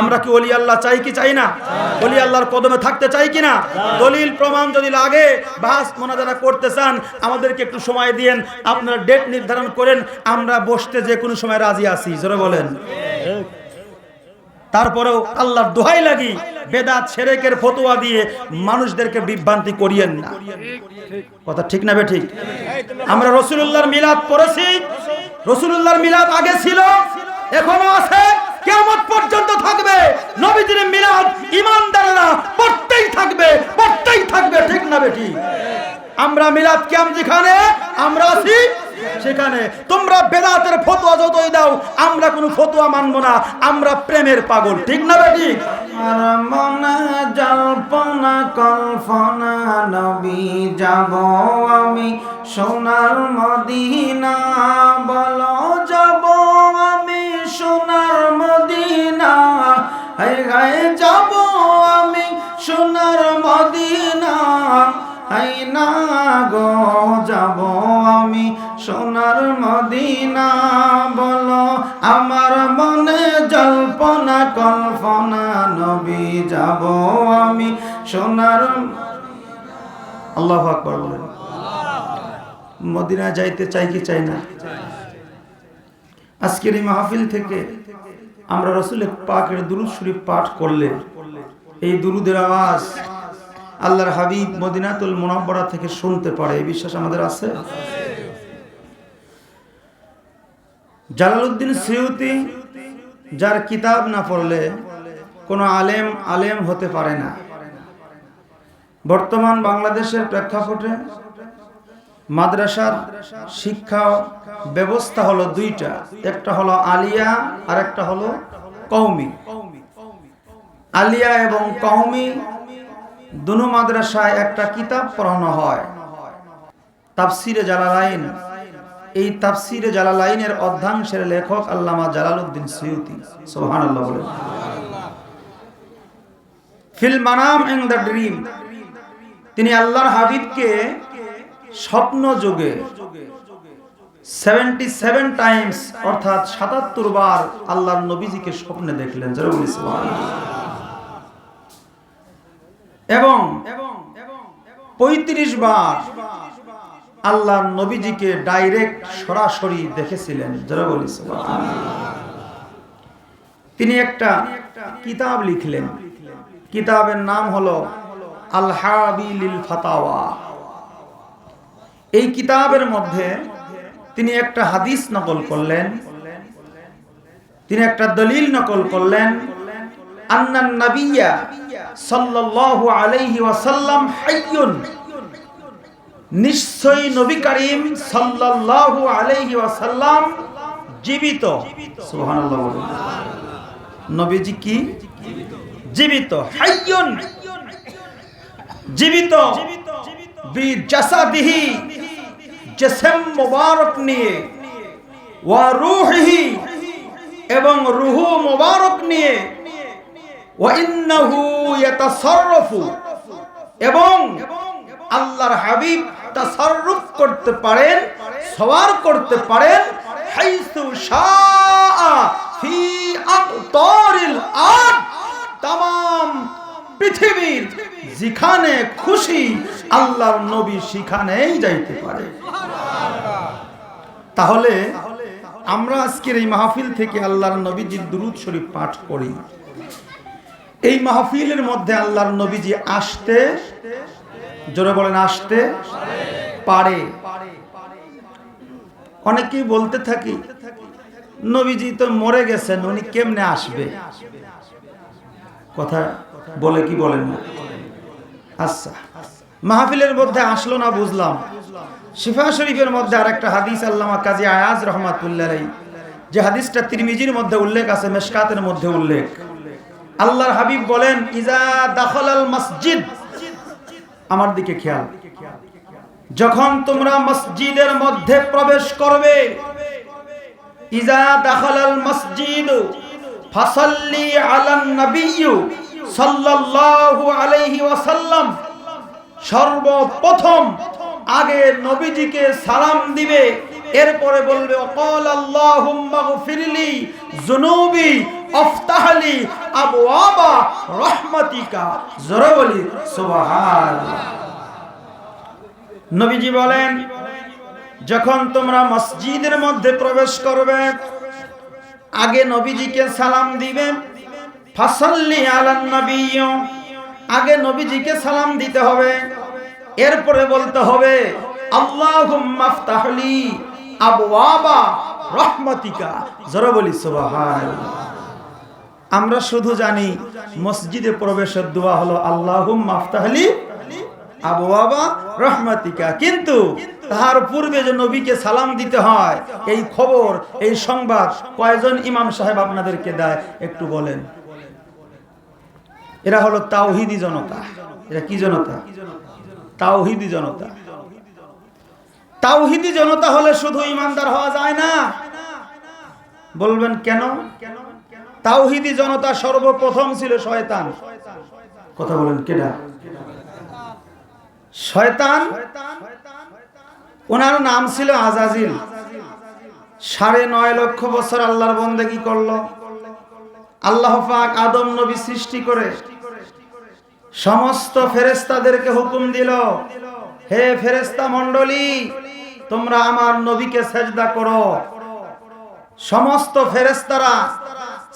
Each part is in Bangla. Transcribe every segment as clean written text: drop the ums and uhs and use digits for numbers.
আমরা কি ওলি আল্লাহ চাই কি চাই না? ওলি আল্লাহর কদমে থাকতে চাই কি না? দলিল প্রমাণ যদি লাগে, বাস মোনাজারা করতে চান, আমাদেরকে একটু সময় দিয়েন, আপনারা ডেট নির্ধারণ করেন, আমরা বসতে যে কোনো সময় রাজি আছি। জোরে বলেন। তারপরেও আল্লাহর দোহাই লাগি, বেদাত শিরকের ফতোয়া দিয়ে মানুষদেরকে বিভ্রান্তি করিয়েন না। কথা ঠিক না বে ঠিক? আমরা রাসূলুল্লাহর মিলাদ পড়েছি, রাসূলুল্লাহর মিলাদ আগে ছিল, এখনো আছে, কিয়ামত পর্যন্ত থাকবে। নবীজির মিলাদ ঈমানদাররা পড়তেই থাকবে, পড়তেই থাকবে। ঠিক না বে ঠিক? আমরা মিলাদ কিয়াম যেখানে আমরা আছি সেখানে। তোমরা বেদাতের ফতোয়া যতই দাও, আমরা কোনো ফতোয়া মানব না, আমরা প্রেমের পাগল। ঠিক না বে ঠিক? আর মনে জল্পনা কল্পনা নবী যাব আমি সোনার মদিনা, বলো যাব আমি সোনার মদিনা, হায় হায় যাব আমি সোনার মদিনা, হাই না গো যাব আমি সোনার মদিনা, বলো আমার মনে জল্পনা কল্পনা নবী যাব আমি সোনার। আল্লাহু আকবার বলেন। মদিনা যাইতে চাই কি চাই না? আজকের এই মাহফিল থেকে আমরা রাসূলের পাকের দুরূদ শরীফ পাঠ করলে এই দুরূদের আওয়াজ আল্লাহর হাবিব মদিনাতুল মুনাওয়ারা থেকে শুনতে পারে, এই বিশ্বাস আমাদের আছে। জালালউদ্দিন সিউতি, যার কিতাব না পড়লে কোনো আলেম হতে পারে না। বর্তমান বাংলাদেশের প্রেক্ষাপটে মাদ্রাসার শিক্ষা ব্যবস্থা হলো দুইটা, একটা হলো আলিয়া আর একটা হলো কওমি। আলিয়া এবং কওমি দুনো মাদ্রাসায় একটা কিতাব পড়ানো হয়, তাফসিরে জালালাইন। এই তাফসিরে জালালাইনের অর্ধাংশের লেখক আল্লামা জালালউদ্দিন সিউতি। সুবহানাল্লাহ বলেন। Feel Manam in the dream, তিনি আল্লাহর হাবিবকে স্বপ্ন যুগে 77 টাইমস অর্থাৎ 77 বার আল্লাহর নবীজিকে স্বপ্নে দেখলেন। যারা বলি সুবহানাল্লাহ। এবং 35 বার আল্লাহর নবীজিকে ডাইরেক্ট সরাসরি দেখেছিলেন। যারা বলি সুবহানাল্লাহ। তিনি একটা কিতাব লিখলেন, কিতাবের নাম হলো আল হাবি লিল ফাতাওয়া। এই কিতাবের মধ্যে তিনি একটা হাদিস নকল করলেন, তিনি একটা দলিল নকল করলেন। আন্নান নাবিয়্যা সাল্লাল্লাহু আলাইহি ওয়াসাল্লাম হাইয়ুন, নিশ্চয়ই নবী করিম সাল্লাল্লাহু আলাইহি ওয়াসাল্লাম জীবিত। সুবহানাল্লাহ বলেন। নবীজি কি জীবিত? হাইয়ুন, জীবিত। বি জাসাদিহি, জিসম মুবারক নিয়ে, ওয়া রূহিহি, এবং রূহ মুবারক নিয়ে, ওয়া ইন্নাহু ইয়াতাসাররাফু, এবং আল্লাহর হাবিব তাসাররুফ করতে পারেন, সওয়ার করতে পারেন, হাইসু শাআ ফি আকতারিল আরদ, तमाम পৃথিবীর যেখানে খুশি আল্লাহর নবী সেখানেই যাইতে পারে। তাহলে আমরা আজকের এই মাহফিল থেকে আল্লাহর নবীজির দুরূদ শরীফ পাঠ করি। এই মাহফিলের মধ্যে আল্লাহর নবীজি আসতে, জোরে বলেন, আসতে পারে। অনেকেই বলতে থাকি নবীজি তো মরে গেছেন, উনি কেমনে আসবে? কথা বলে কি বলেন না? আচ্ছা, মাহফিলের মধ্যে আসলো না বুঝলাম। শিফা শরীফের মধ্যে আরেকটা হাদিস আল্লামা কাজী আয়াজ রাহমাতুল্লাহ আলাইহি, যে হাদিসটা তিরমিজির মধ্যে উল্লেখ আছে, মিশকাতের মধ্যে উল্লেখ। আল্লাহর হাবিব বলেন, ইজা দাখালাল মসজিদ, আমার দিকে খেয়াল, যখন তোমরা মসজিদের মধ্যে প্রবেশ করবে, ইজা দাখালাল মসজিদ ফাসাল্লি আলান নবিয়্যু সাল্লাল্লাহু আলাইহি ওয়াসাল্লাম, সর্বপ্রথম আগে নবীজিকে সালাম দিবে, এরপরে বলবে ওয়াকাল আল্লাহুম্মা গফিরলি যুনুবি আফতাহলি আবওয়াবা রাহমাতিকা। জোরে বলি সুবহানাল্লাহ। নবীজি বলেন, যখন তোমরা মসজিদের মধ্যে প্রবেশ করবে, আগে নবীজিকে সালাম দিবে। ফাসাল্লি আলান নবী, আগে নবীজিকে সালাম দিতে হবে। এরপরে বলতে হবে আল্লাহুম্মা আফতাহলি আবওয়াবা রাহমাতিকা। জোরে বলি সুবহানাল্লাহ। আমরা শুধু জানি মসজিদে প্রবেশের দোয়া হলো আল্লাহুম্মা আফতাহলি আবওয়াবা রাহমাতিকা, কিন্তু তার পূর্বে যে নবীকে সালাম দিতে হয়, এই খবর, এই সংবাদ কয়জন ইমাম সাহেব আপনাদেরকে দেয় একটু বলেন? এরা হলো তাওহীদি জনতা। এরা কি জনতা? তাওহীদি জনতা। তাওহীদি জনতা হলে শুধু ইমানদার হওয়া যায় না। বলবেন কেন? তাওহীদি জনতা সর্বপ্রথম ছিল শয়তান। কথা বলেন, কেডা? শয়তান। ওনার নাম ছিল আজাজিল। 9.5 লক্ষ বছর আল্লাহর বন্দেগী করলো। আল্লাহ পাক আদম নবী সৃষ্টি করে সমস্ত ফেরেশতাদেরকে হুকুম দিল, হে ফেরেশতা মণ্ডলী, তোমরা আমার নবীকে সেজদা করো। সমস্ত ফেরেশতারা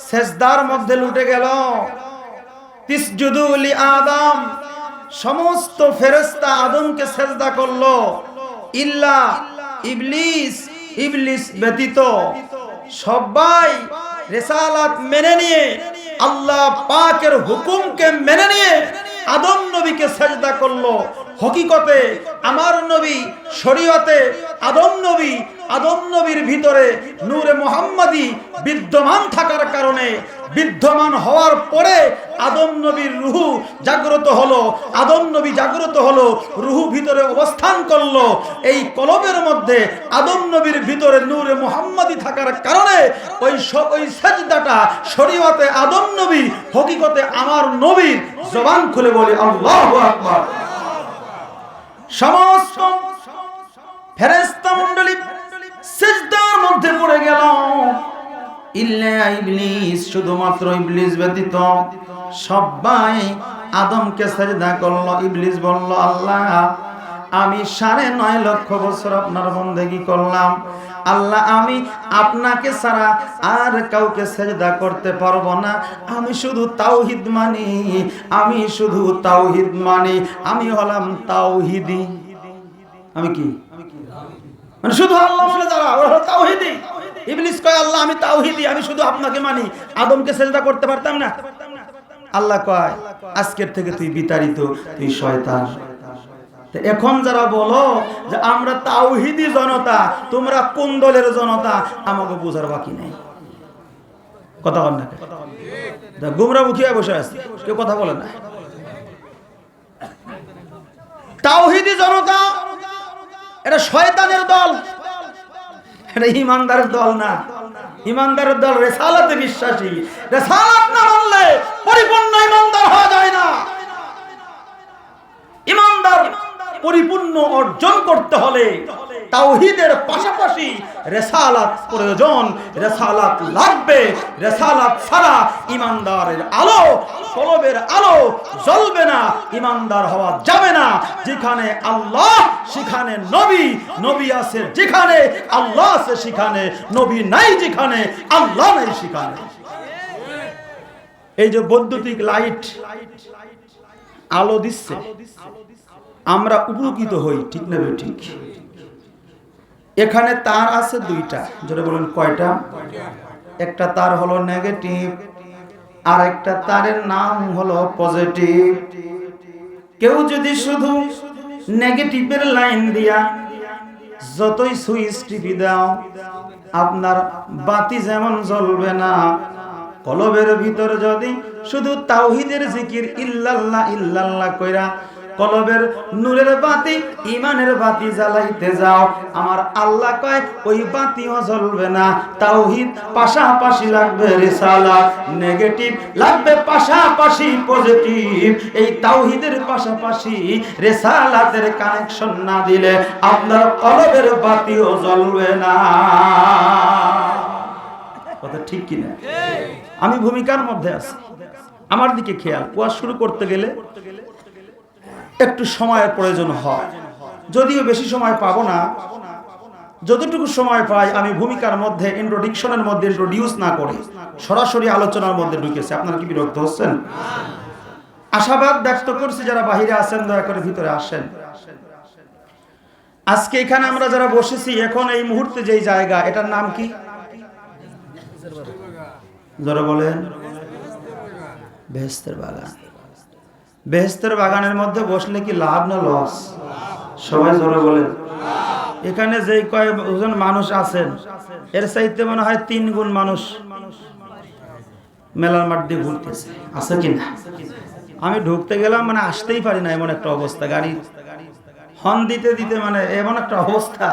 সেজদার মধ্যে লুটে গেল। তিসজুদু লি আদম, সমস্ত ফেরেশতা আদমকে সেজদা করলো, ইল্লা ইবলিস, ইবলিস ব্যতীত। সবাই রিসালাত মেনে নিয়ে, আল্লাহ পাকের হুকুমকে মেনে নিয়ে আদম নবীকে সেজদা করলো। হকিকতে আমার নবী, শরীয়তে আদম নবীর ভিতরে নূরে মুহাম্মাদি বিদ্যমান থাকার কারণে, বিদ্যমান হওয়ার পরে আদম নবীর রূহ জাগ্রত হলো। আদম নবী জাগ্রত হলো, রূহ ভিতরে অবস্থান করলো। এই কলবের মধ্যে আদম নবীর ভিতরে নূরে মুহাম্মাদি থাকার কারণে ওই সেজদাটা শরীয়তে আদম নবী, হকিকতে আমার নবীর। জবান খুলে বলি আল্লাহু আকবার। সমস্ত ফেরেশতা মণ্ডলী সিজদার মধ্যে পড়ে গেল, ইল্লা ইবলিস, শুধুমাত্র ইবলিস ব্যতীত সবাই আদমকে সিজদা করলো। ইবলিস বলল, আল্লাহ, আমি 9.5 লক্ষ বছর আপনার বন্দেগী করলাম। আল্লাহ, আমি আপনাকে ছাড়া আর কাউকে সিজদা করতে পারবো না। আমি শুধু তাওহীদ মানি, আমি শুধু তাওহীদ মানি। আমি হলাম তাওহীদি। আমি কি? মানে শুধু আল্লাহ মানে যারা, ওরা হলো তাওহীদি। ইবলিস কয়, আল্লাহ, আমি তাওহীদি, আমি শুধু আপনাকে মানি, আদমকে সিজদা করতে পারতাম না। আল্লাহ কয়, আজকের থেকে তুই বিতাড়িত, তুই শয়তান। এখন যারা বলো যে আমরা তাওহীদি জনতা, তোমরা কোন দলের জনতা, আমাকে বোঝার বাকি নাই। কথা বল না, গুমরা মুখিয়া বসে আছে, কেউ কথা বলে না। তাওহীদি জনতা এটা শয়তানের দল, এটা ইমানদারের দল না। ইমানদারের দল রিসালাতে বিশ্বাসী। রিসালাত না মানলে পরিপূর্ণ ইমানদার হওয়া যায় না। ইমানদার পরিপূর্ণ অর্জন করতে হলে তাওহীদের পাশাপাশি রিসালাত প্রয়োজন। রিসালাত লাগবে। রিসালাত ছাড়া ইমানদারের আলো, কলবের আলো জ্বলবে না, ইমানদার হওয়া যাবে না। যেখানে আল্লাহ সেখানে নবী, নবী আছে যেখানে আল্লাহ আছে সেখানে, নবী নাই যেখানে আল্লাহ নাই সেখানে। এই যে বৈদ্যুতিক লাইট আলো দিচ্ছে, আমরা উপকৃত হই, ঠিক না ঠিক? এখানে তার আছে 2টা। জোরে বলেন, কয়টা? একটা তার হলো নেগেটিভ, আর একটা তারের নাম হলো পজিটিভ। কেউ যদি শুধু নেগেটিভের লাইন দিয়া যতই সুইচ টিপি দাও, আপনার বাতি যেমন জ্বলবে না। কলবের ভিতর যদি শুধু তাওহীদের জিকির ইল্লাল্লাহ ইল্লাল্লাহ কইরা কলবের নূরের বাতি, ঈমানের বাতি জ্বালাইতে যাও, আমার আল্লাহ কয় ওই বাতিও জ্বলবে না। তাওহীদ পাশাপাশি লাগবে, রিসালাত নেগেটিভ লাগবে, পাশাপাশি পজিটিভ। এই তাওহীদের পাশাপাশি রিসালাতের কানেকশন না দিলে আপনার কলবের বাতিও জ্বলবে না। কথা ঠিক কিনা? আমি ভূমিকার মধ্যে আছি, আমার দিকে খেয়াল। ওয়াজ শুরু করতে গেলে একটু সময়ের প্রয়োজন হয়, যদিও বেশি সময় পাবো না। যতটুকু সময় পাই আমি ভূমিকার মধ্যে, ইন্ট্রোডিকশনের মধ্যে ইন্ট্রোডিউস না করে সরাসরি আলোচনার মধ্যে ঢুকেছি। আপনারা কি বিরক্ত হচ্ছেন? আশাবাদ ব্যক্ত করছি, যারা বাহিরে আছেন দয়া করে ভিতরে আসেন। আজকে এখানে আমরা যারা বসেছি, এখন এই মুহূর্তে যেই জায়গা, এটার নাম কি? যারা বলেন বেহেশতের বাগান। বেহেশতের বাগানের মধ্যে বসলে কি লাভ না লস? সবাই জোরে বলেন। এখানে যে কয়েকজন মানুষ আছেন, এর চাইতে মনে হয় 3 গুণ মানুষ মেলার মাঠ দিয়ে ঘুরতেছে, আছে কিনা? আমি ঢুকতে গেলাম, মানে আসতেই পারি না, এমন একটা অবস্থা। গাড়ি হর্ন দিতে দিতে মানে এমন একটা অবস্থা।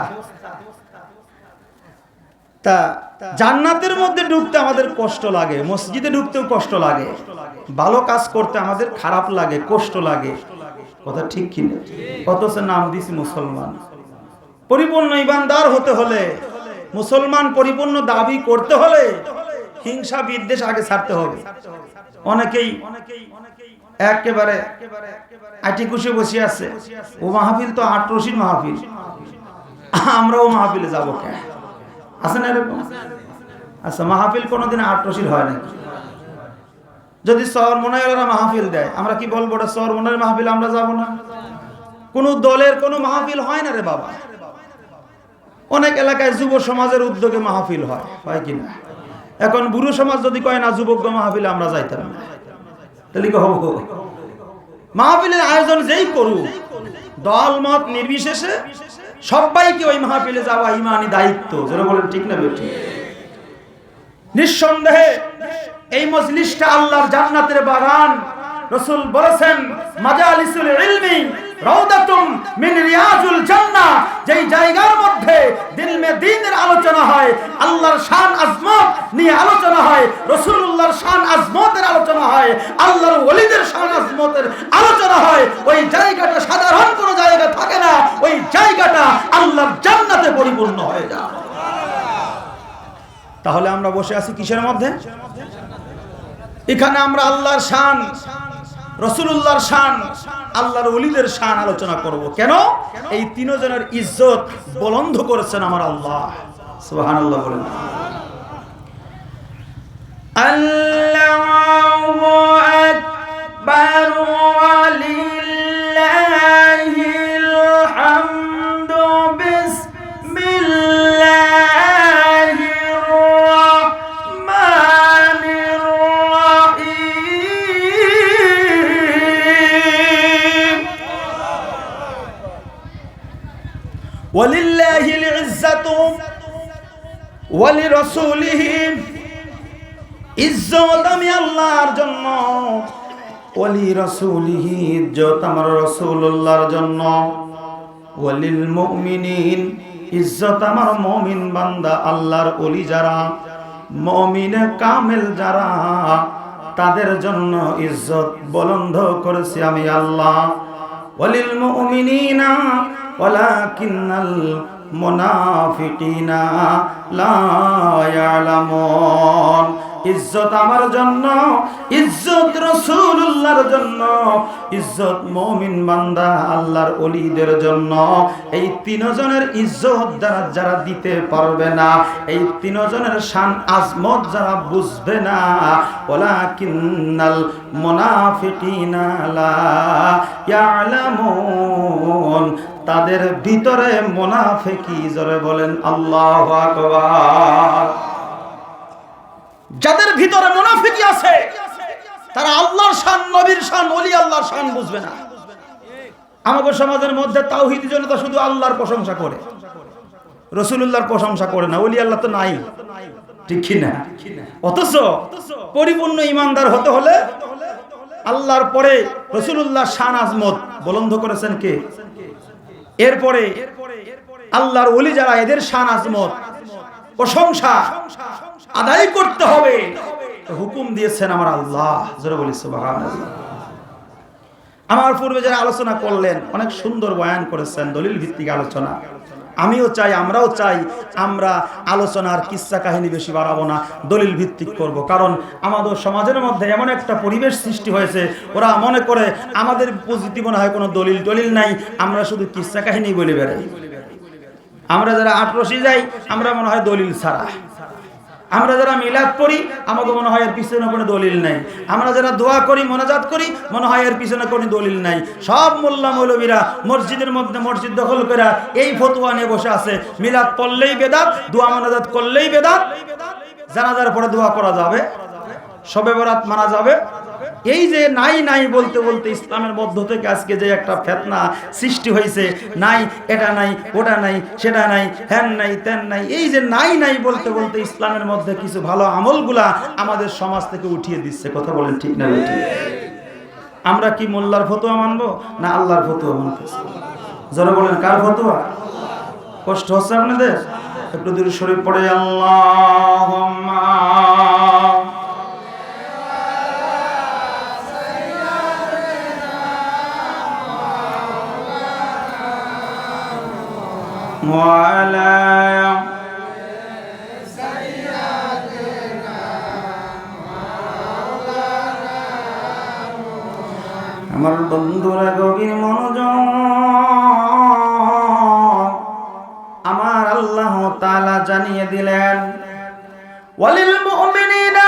তা জান্নাতের মধ্যে ঢুকতে আমাদের কষ্ট লাগে, মসজিদে ঢুকতেও কষ্ট লাগে, ভালো কাজ করতে আমাদের খারাপ লাগে, কষ্ট লাগে। কথা ঠিক কিনা? অথচ নাম দিছি মুসলমান। পরিপূর্ণ ইমানদার হতে হলে, মুসলমান পরিপূর্ণ দাবি করতে হলে হিংসা বিদ্বেষ আগে ছাড়তে হবে। অনেকেই একেবারে আটি কুশে বসে আছে, ও মাহফিল তো 8 রশির মাহফিল, আমরাও মাহফিলে যাবো কেন? আছে না এরকম? আচ্ছা, মাহফিল কোনোদিন 8 রশির হয় নাকি? যদি চরমনাইয়েরা মাহফিল দেয়, আমরা কি বলবো ওটা চরমনাইয়ের মাহফিল, আমরা যাব না? কোন দলের কোনো মাহফিল হয় না রে বাবা। অনেক এলাকায় যুব সমাজের উদ্যোগে মাহফিল হয়, হয় কিনা? এখন বুড়ো সমাজ যদি কয় না যুবক মাহফিলে আমরা যাইতাম না, তাহলে কি হবো? মাহফিলের আয়োজন যেই করুক, দল মত নির্বিশেষে সবাইকে ওই মাহফিলে যাওয়া ইমানি দায়িত্ব। যারা বলেন ঠিক না বেঠিক? নিঃসন্দেহে এই মজলিসটা আল্লাহর জান্নাতের বাগান। রাসূল বলেছেন, মাজালিসুল ইলমি রাউদাতুম মিন রিয়াজুল জান্নাহ, যেই জায়গার মধ্যে দ্বীনের আলোচনা হয়, আল্লাহর শান আজমত নিয়ে আলোচনা হয়, রাসূলুল্লাহর শান আজমতের আলোচনা হয়, আল্লাহর ওলিদের শান আজমতের আলোচনা হয়, ওই জায়গাটা সাধারণ কোনো জায়গা থাকে না, ওই জায়গাটা আল্লাহর জান্নাতে পরিপূর্ণ হয়ে যায়। তাহলে আমরা বসে আছি কিসের মধ্যে? এখানে আমরা আল্লাহর শান, রাসূলুল্লাহর শান, আল্লাহর ওলিদের শান আলোচনা করব। কেন? এই 3 জনের ইজ্জত বুলন্দ করেছেন আমার আল্লাহ। সুবহানাল্লাহ বলেন। আল্লাহু আকবার ওয়া লিল্লাহিল হামদু বিসমিল্লাহির রাহমানির রাহিম। ওয়ালিল্লাহিল ইজ্জাতু ওয়া লিরাসূলিহি, ইজ্জত আমি আল্লাহর জন্য, ওয়ালি রাসূলিহি, ইজ্জত আমার রাসূলুল্লাহর জন্য, ওয়ালিল মুমিনিন, ইজ্জত আমার মুমিন বান্দা, আল্লাহর ওলি যারা, মুমিনে কামেল যারা, তাদের জন্য ইজ্জত বুলন্দ করেছি আমি আল্লাহ। ওয়ালিল মুমিনিনা ওয়ালাকিন্নাল মুনাফিকিনা লা ইয়ালামুন, ইজ্জত আমার জন্য, ইজ্জত রাসূলুল্লাহর জন্য, ইজ্জত মুমিন বান্দা আল্লাহর ওলিদের জন্য। এই 3 জনের ইজ্জত যারা দিতে পারবে না, এই 3 জনের শান আজমত যারা বুঝবে না, ওয়ালাকিন্নাল মুনাফিকিনা লা ইয়ালামুন, তাদের ভিতরে মুনাফিকি। জোরে বলেন আল্লাহু আকবার। যাদের ভিতরে মুনাফিকি আছে, তারা আল্লাহর শান, নবীর শান, ওলি আল্লাহর শান বুঝবে না। আমাদের সমাজের মধ্যে তাওহীদি জনতা শুধু আল্লাহর প্রশংসা করে, রাসূলুল্লাহর প্রশংসা করে না। ওলি আল্লাহ তো নাই, ঠিক কি না? অথচ পরিপূর্ণ ঈমানদার হতে হলে আল্লাহর পরে রাসূলুল্লাহর শান আজমত বুলন্দ করেছেন কে? এরপরে আল্লাহর ওলি যারা, এদের শান আজমত প্রশংসা আদায় করতে হবে, হুকুম দিয়েছেন আমার আল্লাহ। জোরে বলি সুবহানাল্লাহ। আমার পূর্বে যারা আলোচনা করলেন অনেক সুন্দর বয়ান করেছেন, দলিল ভিত্তিক আলোচনা। আমিও চাই, আমরাও চাই, আমরা আলোচনার কিস্সা কাহিনী বেশি বাড়াবো না, দলিল ভিত্তিক করব। কারণ আমাদের সমাজের মধ্যে এমন একটা পরিবেশ সৃষ্টি হয়েছে, ওরা মনে করে আমাদের পজিটিভ মনে হয় কোনো দলিল নাই, আমরা শুধু কিস্সা কাহিনী বলে বেড়াই। আমরা যারা আটরশি যাই আমরা মনে হয় দলিল ছাড়া, আমরা যারা মিলাদ পড়ি আমাকে মনে হয় এর পিছনে কোনো দলিল নাই, আমরা যারা দোয়া করি মোনাজাত করি মনে হয় এর পিছনে কোনো দলিল নাই। সব মোল্লা মৌলবীরা মসজিদের মধ্যে মসজিদ দখল করে এই ফতোয়া নিয়ে বসে আছে, মিলাদ পড়লেই বেদাত, দোয়া মোনাজাত করলেই বেদাত, জানাজার পরে দোয়া করা যাবে, শবে বরাত মানা যাবে। এই যে নাই বলতে বলতে ইসলামের মধ্য থেকে আজকে যে একটা ফিতনা সৃষ্টি হয়েছে, নাই এটা নাই ওটা নাই সেটা নাই হ্যান নাই তেন নাই, এই যে নাই বলতে বলতে ইসলামের মধ্যে কিছু ভালো আমলগুলা আমাদের সমাজ থেকে উঠিয়ে দিচ্ছে। কথা বলেন ঠিক না ঠিক? আমরা কি মোল্লার ফতোয়া মানবো না আল্লাহর ফতোয়া মানবো? যারা বলেন কার ফতোয়া? কষ্ট হচ্ছে আপনাদের? একটু দূরে শরীফ পড়ে আল্লাহুম্মা আমার বন্ধুরা গভীর মনোযোগ, আমার আল্লাহ তাআলা জানিয়ে দিলেন ওয়ালিল মুমিনিনা,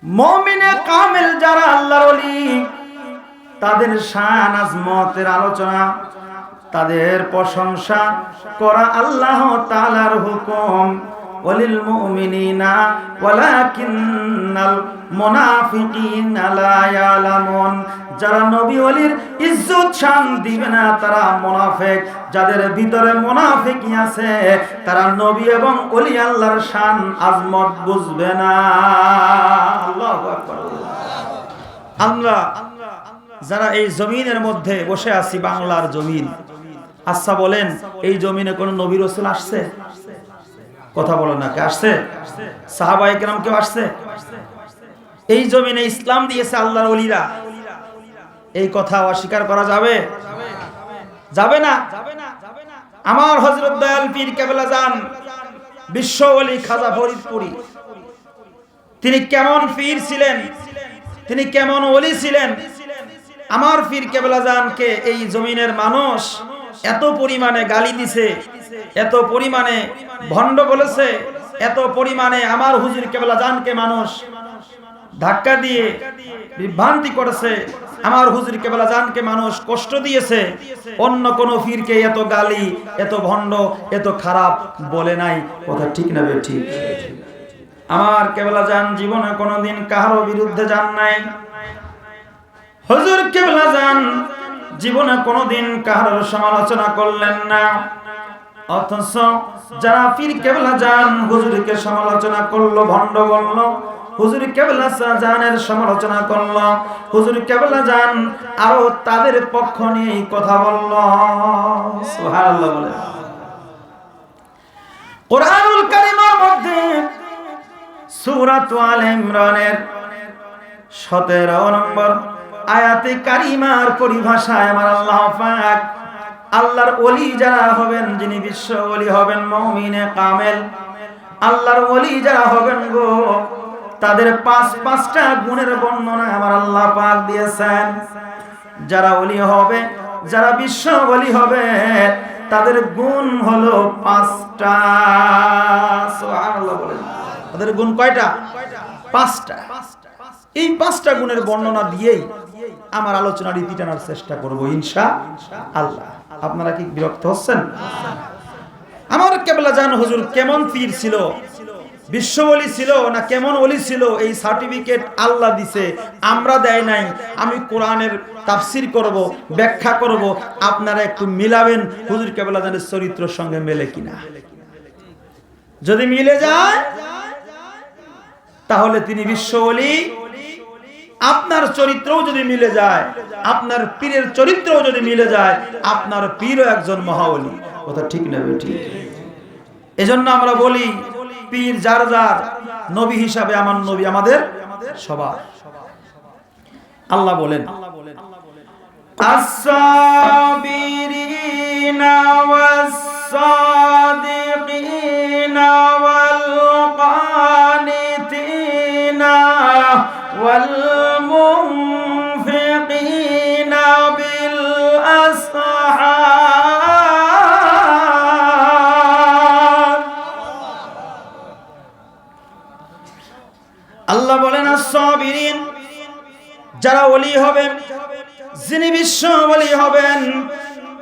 মুমিনে কামিল যারা আল্লাহর ওলি তাদের শান আজমতের আলোচনা, তাদের প্রশংসা করা আল্লাহ তাআলার হুকুম। ওয়ালিল মুমিনিনা ওয়ালাকিন্নাল মুনাফিকিনা লা ইয়ালামুন, যারা নবী ওলির ইজ্জত শান দিবে না তারা মুনাফিক, যাদের ভিতরে মুনাফিকি আছে তারা নবী এবং ওলি আল্লাহর শান আজমত বুঝবে না। আল্লাহু আকবার। আমরা যারা এই জমিনের মধ্যে বসে আছি, বাংলার জমিন, আচ্ছা বলেন এই জমিনে কোন নবী রাসূল আসছে? কথা বলো না, কে আসছে? সাহাবায়ে কেরাম কেউ আসছে? এই জমিনে ইসলাম দিয়েছে আল্লাহর ওলিরা, এই কথা অস্বীকার করা যাবে? যাবে না। আমার হযরত দয়াল পীর কেবলা জান বিশ্ব ওলি খাজা ফরিদপুরি, তিনি কেমন পীর ছিলেন, তিনি কেমন ওলি ছিলেন, আমার পীর কেবলা জানকে এই জমিনের মানুষ এত পরিমাণে গালি দিছে, এত পরিমাণে ভণ্ড বলেছে, এত পরিমাণে আমার হুজুর কেবলা জানকে মানুষ ধাক্কা দিয়ে বিভ্রান্তি করেছে, আমার হুজুর কেবলা জানকে মানুষ কষ্ট দিয়েছে, অন্য কোন পীরকে এত গালি, এত ভণ্ড, এত খারাপ বলে নাই। কথা ঠিক না ঠিক? আমার কেবলা জান জীবনে কোনোদিন কারো বিরুদ্ধে যান নাই, হুজুর কেবলা জান জীবনে কোনোদিন কারোর সমালোচনা করলেন না। অথচ যারা পীর কেবলা জান হুজুরকে সমালোচনা করলো, ভণ্ড বলল, হুজুর কেবলা জানের সমালোচনা করলো, হুজুর কেবলা জান আরো তাদের পক্ষ নিয়ে কথা বলল। সুবহানাল্লাহ বলে। কোরআনুল কারীমের মধ্যে সূরা আলে ইমরানের 17 নম্বর আয়াতে কারিমার পরিভাষায় আমার আল্লাহ পাক আল্লাহর ওলি যারা হবেন, যিনি বিশ্ব ওলি হবেন, মুমিনে কামেল, আল্লাহর ওলি যারা হবেন গো, তাদের পাঁচটা গুণের বর্ণনা আমার আল্লাহ পাক দিয়েছেন। যারা ওলি হবে, যারা বিশ্ব ওলি হবে, তাদের গুণ হলো 5টা। সুবহানাল্লাহ বলেন। তাদের গুণ কয়টা? 5টা। এই 5টা গুণের বর্ণনা দিয়েই আমার আলোচনার ইতি টানার চেষ্টা করব ইনশাআল্লাহ। আপনারা কি বিরক্ত হচ্ছেন? আমার কেবলা জান হুজুর কেমন পীর ছিল, বিশ্ব ওলি ছিল না কেমন ওলি ছিল, এই সার্টিফিকেট আল্লাহ দিছে, আমরা দেয় নাই। আমি কোরআনের তাফসীর করব, ব্যাখ্যা করব, আপনারা একটু মিলাবেন হুজুর কেবলা জানের চরিত্রের সঙ্গে মেলে কিনা। যদি মিলে যায় তাহলে তিনি বিশ্ব ওলি, আপনার চরিত্রও যদি মিলে যায়, আপনার পীরের চরিত্রও যদি মিলে যায়, আপনার পীরও একজন মহাওলি। কথা ঠিক না ঠিক? এজন্য আমরা বলি পীর যার যার, নবী হিসাবে আমার নবী আমাদের সবার। আল্লাহ বলেন, আস-সাবিরিন والصادقين والقانتين والمنفقين بالأسحار আল্লাহ বলেন as-সাবিরিন, যারা ওলি হবেন, যিনি বিশ্ব ওলি হবেন,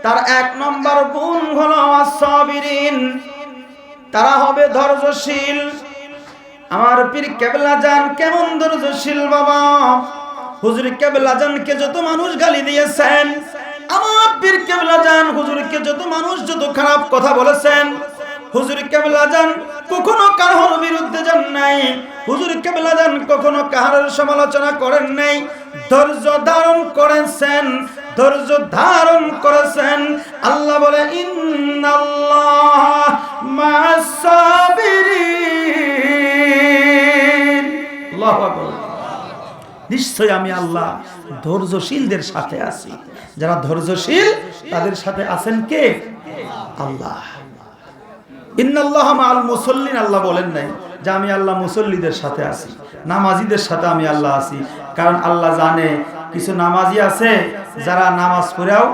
তার এক নম্বর গুণ হলো as-সাবিরিন, তারা হবে ধৈর্যশীল। আমার পীর কেবলা জান কেমন ধৈর্যশীল বাবা! হুজুর কেবলা জানকে যত মানুষ গালি দিয়েছেন, আমার পীর কেবলা জান হুজুরকে যত মানুষ যত খারাপ কথা বলেছেন, হুজুর কেবলা জান কখনো কারোর বিরুদ্ধে যান নাই, হুজুর কেবলা জান কখনো কারোর সমালোচনা করেন নাই। ধৈর্য ধারণ করেছেন, ধৈর্য ধারণ করেছেন। আল্লাহ বলে ইন্নাল্লাহ মা'আস সাবিরিন, আল্লাহু আকবার। নিশ্চয় আমি আল্লাহ ধৈর্যশীলদের সাথে আছি। যারা ধৈর্যশীল তাদের সাথে আছেন কে? আল্লাহ। ইন্নাল্লাহ মা'আল মুসাল্লিন, আল্লাহ বলেন নাই যে আমি আল্লাহ মুসল্লিদের সাথে আছি, নামাজিদের সাথে আমি আল্লাহ আছি। কারণ আল্লাহ জানে কিছু নামাজি আছে যারা নামাজ পড়েও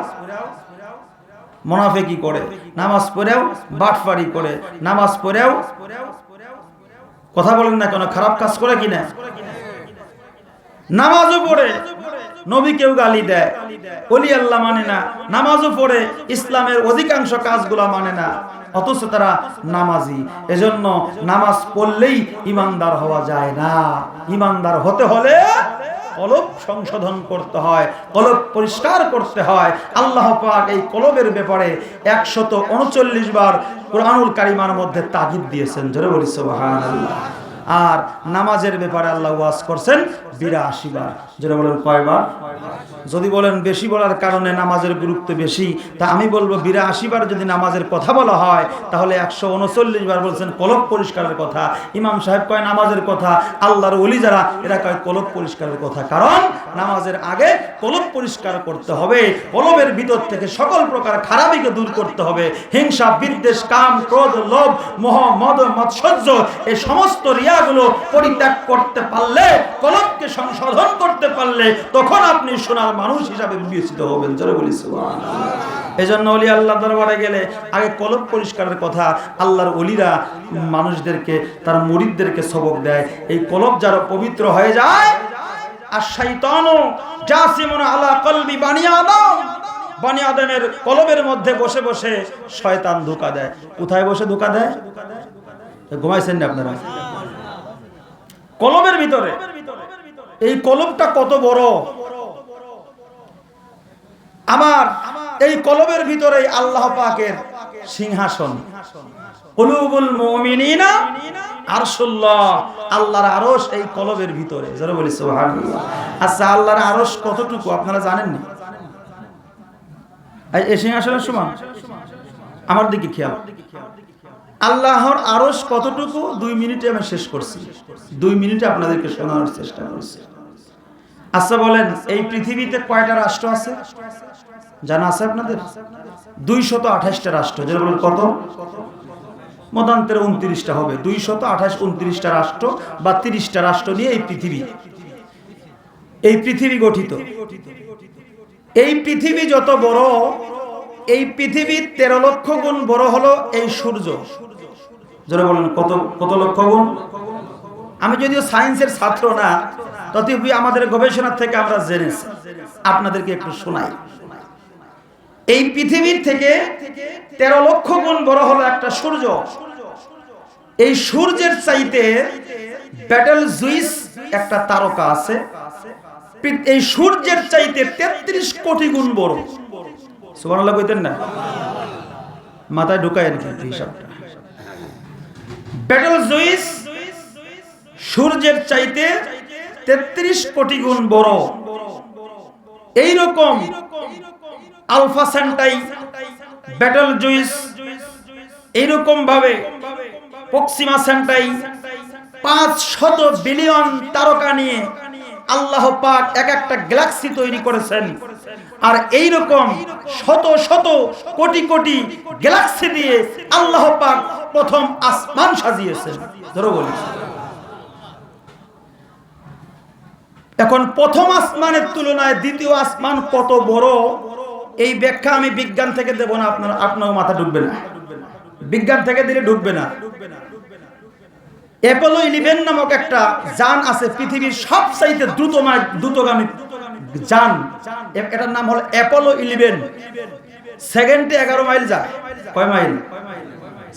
মুনাফিকি করে, নামাজ পড়েও বাটপারি করে, নামাজ পড়েও কথা বলেন না কেন খারাপ কাজ করে কিনা, নামাজও পড়ে নবীকেও গালি দেয়, ওলি আল্লাহ মানে না, নামাজও পড়ে ইসলামের অধিকাংশ কাজগুলো মানে না, অথচ তারা নামাজি। এজন্য নামাজ পড়লেই ইমানদার হওয়া যায় না। ইমানদার হতে হলে কলব সংশোধন করতে হয়, কলব পরিষ্কার করতে হয়। আল্লাহ পাক এই কলবের ব্যাপারে 139 বার কুরআনুল কারীমের মধ্যে তাগিদ দিয়েছেন। জোরে বলি সুবহানাল্লাহ। আর নামাজের ব্যাপারে আল্লাহ ওয়াজ করছেন 82 বার। যেটা বলেন কয়বার? যদি বলেন বেশি বলার কারণে নামাজের গুরুত্ব বেশি, তা আমি বলবো 82 বার যদি নামাজের কথা বলা হয় তাহলে 139 বার বলছেন কলব পরিষ্কারের কথা। ইমাম সাহেব কয় নামাজের কথা, আল্লাহর ওলি যারা এরা কয় কলব পরিষ্কারের কথা। কারণ নামাজের আগে কলব পরিষ্কার করতে হবে, কলবের ভিতর থেকে সকল প্রকার খারাপিকে দূর করতে হবে। হিংসা, বিদ্বেষ, কাম, ক্রোধ, লোভ, মোহ, মদ, মাৎসর্য এই সমস্ত রিয়াগুলো পরিত্যাগ করতে পারলে, কলবকে সংশোধন করতে পারলে তখন আপনি সোনার মানুষ হিসাবে বিবেচিত হবেন। জোরে বলি সুবহানাল্লাহ। এজন্য ওলি আল্লাহ দরবারে গেলে আগে কলব পরিষ্কারের কথা আল্লাহর ওলিরা মানুষদেরকে, তার মুরিদদেরকে সবক দেয়। এই কলব যারা পবিত্র হয়ে যায়, আর শাইতানু জাসিমুন আলা কলবি বানি আদম, বানি আদমের কলবের মধ্যে বসে বসে শয়তান ধোঁকা দেয়। কোথায় বসে ধোঁকা দেয়? ঘুমাইছেন না আপনারা? কলবের ভিতরে। এই কলবটা কত বড়! আমার এই কলবের ভিতরে আল্লাহ পাকের সিংহাসন। কুলুবুল মুমিনিনা আরশুল্লাহ, আল্লাহর আরশ এই কলবের ভিতরে। যারা বলি সুবহানাল্লাহ। আচ্ছা, আল্লাহর আরশ কতটুকু আপনারা জানেন না? এই সিংহাসনের সমান? আমার দিকে খেয়াল। আল্লাহর আরশ কতটুকু? 2 মিনিটে আমি শেষ করছি। 2 মিনিটে আপনাদেরকে শোনানোর চেষ্টা করছি। আচ্ছা বলেন, এই পৃথিবীতে কয়টা রাষ্ট্র আছে জানা আছে আপনাদের? 228টা রাষ্ট্র। যেটা বলেন কত? মতান্তরে 29টা হবে। 228, 29টা রাষ্ট্র বা 30টা রাষ্ট্র নিয়ে এই পৃথিবী গঠিত। এই পৃথিবী যত বড়, এই পৃথিবী 13 লক্ষ গুণ বড় হলো এই সূর্য। যারা বলেন কত লক্ষ গুণ? আমি যদিও সায়েন্সের ছাত্র না, তথাপি আমাদের গবেষণা থেকে আমরা জেনেছি, আপনাদেরকে একটু শোনাই। এই পৃথিবীর থেকে 13 লক্ষ গুণ বড় হলো একটা সূর্য। এই সূর্যের চাইতে বেটেলজুইস একটা তারকা আছে, এই সূর্যের চাইতে 33 কোটি গুণ বড়। সুবহানাল্লাহ কইতেন না? মাথায় ঢুকায়েন কিন্তু হিসাবটা। বেটেলজুইস সূর্যের চাইতে 33 কোটি গুণ বড়। এই রকম আলফা সেন্টাই, বেটেলজুইস, এইরকম ভাবে প্রক্সিমা সেন্টাই 500 বিলিয়ন তারকা নিয়ে আল্লাহ পাক এক একটা গ্যালাক্সি তৈরি করেছেন, আর এই রকম শত শত কোটি কোটি গ্যালাক্সি দিয়ে আল্লাহ পাক প্রথম আসমান সাজিয়েছেন। ধরো বলি, এখন প্রথম আসমানের তুলনায় দ্বিতীয় আসমান কত বড়, এই ব্যাখ্যা আমি বিজ্ঞান থেকে দেব না, আপনার মাথা ঢুকবে না, বিজ্ঞান থেকে দিলে ঢুকবে না। অ্যাপোলো 11 নামক একটা যান আছে, পৃথিবীর সবচাইতে দ্রুতগামী যান, এটার নাম হলো অ্যাপোলো 11। সেকেন্ডে 11 মাইল যায়। কয় মাইল?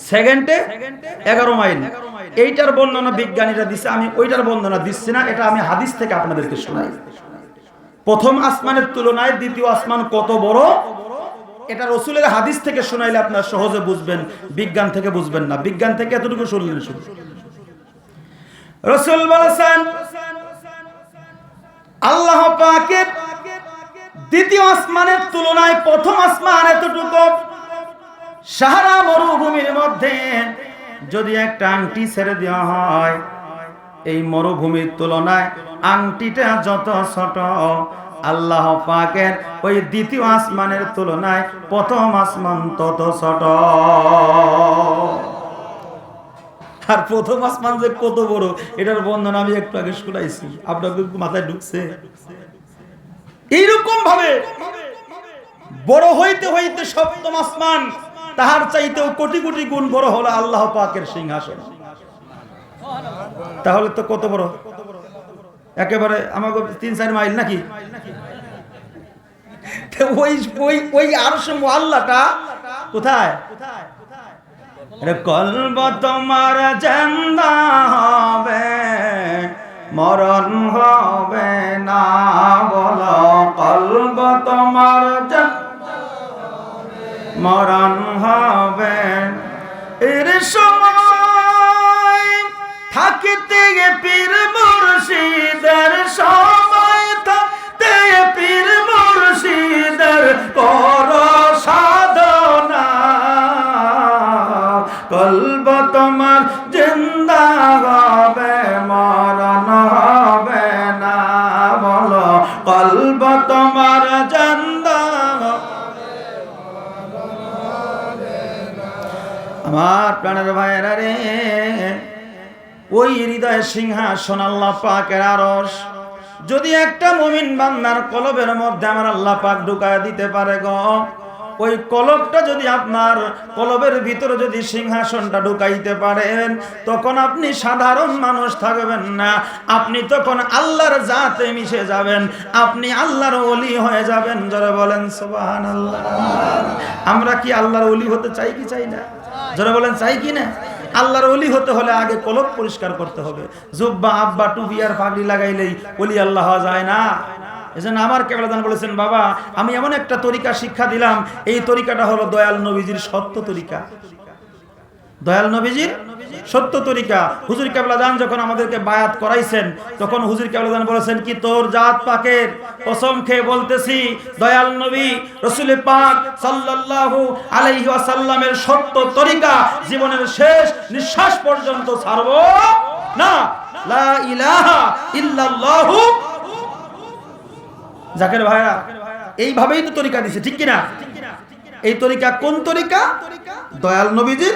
সেকেন্ডে 11 মাইল। এইটার বর্ণনা বিজ্ঞানীরা দিচ্ছে, আমি ওইটার বর্ণনা দিচ্ছি না, এটা আমি হাদিস থেকে আপনাদেরকে শোনাই। প্রথম আসমানের তুলনায় দ্বিতীয় আসমান কত বড়, এটা রাসূলের হাদিস থেকে শোনাইলে আপনারা সহজে বুঝবেন, বিজ্ঞান থেকে বুঝবেন না। বিজ্ঞান থেকে এতটুকু শুনলেন শুধু। রাসূল বলেছেন আল্লাহ পাকের দ্বিতীয় আসমানের তুলনায় প্রথম আসমান এতটুকু। সাহারা মরুভূমির মধ্যে যদি একটা আংটি ছেড়ে দেওয়া হয়, এই মরুভূমির তুলনায় আংটিটা যত ছোট, আল্লাহ পাকের ওই দ্বিতীয় আসমানের তুলনায় প্রথম আসমান তত ছোট। আর প্রথম আসমান যে কত বড়, এটার বর্ণনা আমি একটু আগে শুনাইছি, আপনাদের মাথায় ঢুকছে? এইরকম ভাবে বড় হইতে হইতে সপ্তম আসমান তাহার চাইতেও কোটি কোটি গুণ বড় হলো আল্লাহ পাকের সিংহাসন। তাহলে তো কত বড়, একেবারে আমাকে 3-4 মাইল নাকি? ওই আরশ মুআল্লাটা কোথায়? কলব তোমার জিন্দা হবে, মরণ হবে না, বলো কলব তোমার মরণ হবে। এর সময় থাকিতে পীর মুর্শিদের, সময় থাকতে পীর মুর্শিদের কর সাধনা, কলব তোমার জিন্দা হবে, মরণ হবে না, বলো কলব তোমার জিন্দা। আমার প্রাণের ভাইয়েরা রে, ওই হৃদয় সিংহাসন আল্লাহ পাকের আরশ, যদি একটা মুমিন বান্দার কলবের মধ্যে আমার আল্লাহ পাক ঢুকায় দিতে পারে গো, ওই কলবটা যদি আপনার কলবের ভিতরে যদি সিংহাসনটা ঢুকাইতে পারেন, তখন আপনি সাধারণ মানুষ থাকবেন না, আপনি তখন আল্লাহর জাতে মিশে যাবেন, আপনি আল্লাহর ওলি হয়ে যাবেন। জোরে বলেন সুবহানাল্লাহ। আমরা কি আল্লাহর ওলি হতে চাই কি চাই না? জোরে বলেন চাই কি না? আল্লাহর ওলি হতে হলে আগে কলব পরিষ্কার করতে হবে। জুব্বা আব্বা টুপি আর পাগড়ি লাগাইলেই ওলি আল্লাহ হওয়া যায় না। এজন্য আমার কেবলাদান বলেছেন, বাবা আমি এমন একটা তরিকা শিক্ষা দিলাম, এই তরিকাটা হলো দয়াল নবীজির সত্য তরিকা। দয়াল নবীজির সত্য তরিকা। হুজুর কেবলাদান যখন আমাদেরকে বায়াত করাইছেন, তখন হুজুর কেবলাদান বলেছেন কি, তোর জাত পাকের কসম খেয়ে বলতেছি, দয়াল নবী রাসূল পাক সাল্লাল্লাহু আলাইহি ওয়াসাল্লামের সত্য তরিকা জীবনের শেষ নিঃশ্বাস পর্যন্ত ছাড়ব না। লা ইলাহা ইল্লাল্লাহু। জাকের ভাইরা, এইভাবেই তো তরিকা দিছে, ঠিক কিনা? এই তরিকা কোন তরিকা? দয়াল নবীজির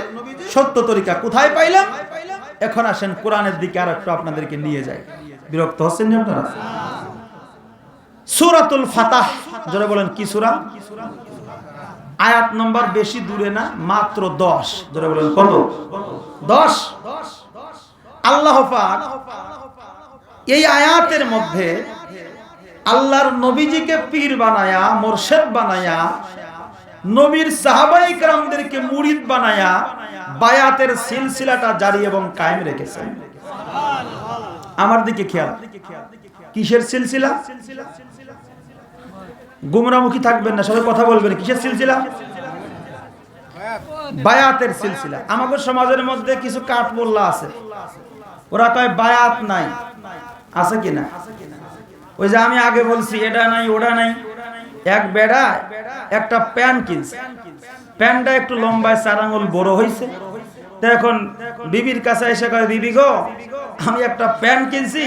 সত্য তরিকা। কোথায় পাইলাম? এখন আসেন কোরআনের দিকে আর একটু আপনাদেরকে নিয়ে যাই। বিরক্ত হচ্ছেন না আপনারা? সূরাতুল ফাতাহ, জোরে বলেন কি সূরা? আয়াত নম্বর বেশি দূরে না, মাত্র 10। জোরে বলেন কত? 10। আল্লাহ পাক এই আয়াতের মধ্যে আল্লাহর নবীজিকে পীর বানায়া, মুর্শিদ বানায়া, নবীর সাহাবায়ে কেরামদেরকে মুরিদ বানায়া বায়াতের সিলসিলাটা জারি এবং কায়েম রেখেছেন। আমার দিকে খেয়াল। কিসের সিলসিলা? গুমরামুখী থাকবেন না, সবাই কথা বলবেন। কিসের সিলসিলা? বায়াতের সিলসিলা। আমাদের সমাজের মধ্যে কিছু কাঠ মোল্লা আছে, ওরা কয় বায়াত নাই। আছে কিনা? ওই যে আমি আগে বলছি, এটা নাই ওটা নাই। এক বেড়া একটা প্যান্ট কিনছে, প্যান্টটা একটু লম্বায় 4 আঙ্গুল বড় হয়েছে। তো এখন বিবির কাছে এসে কয়, বিবি গো আমি একটা প্যান্ট কিনছি,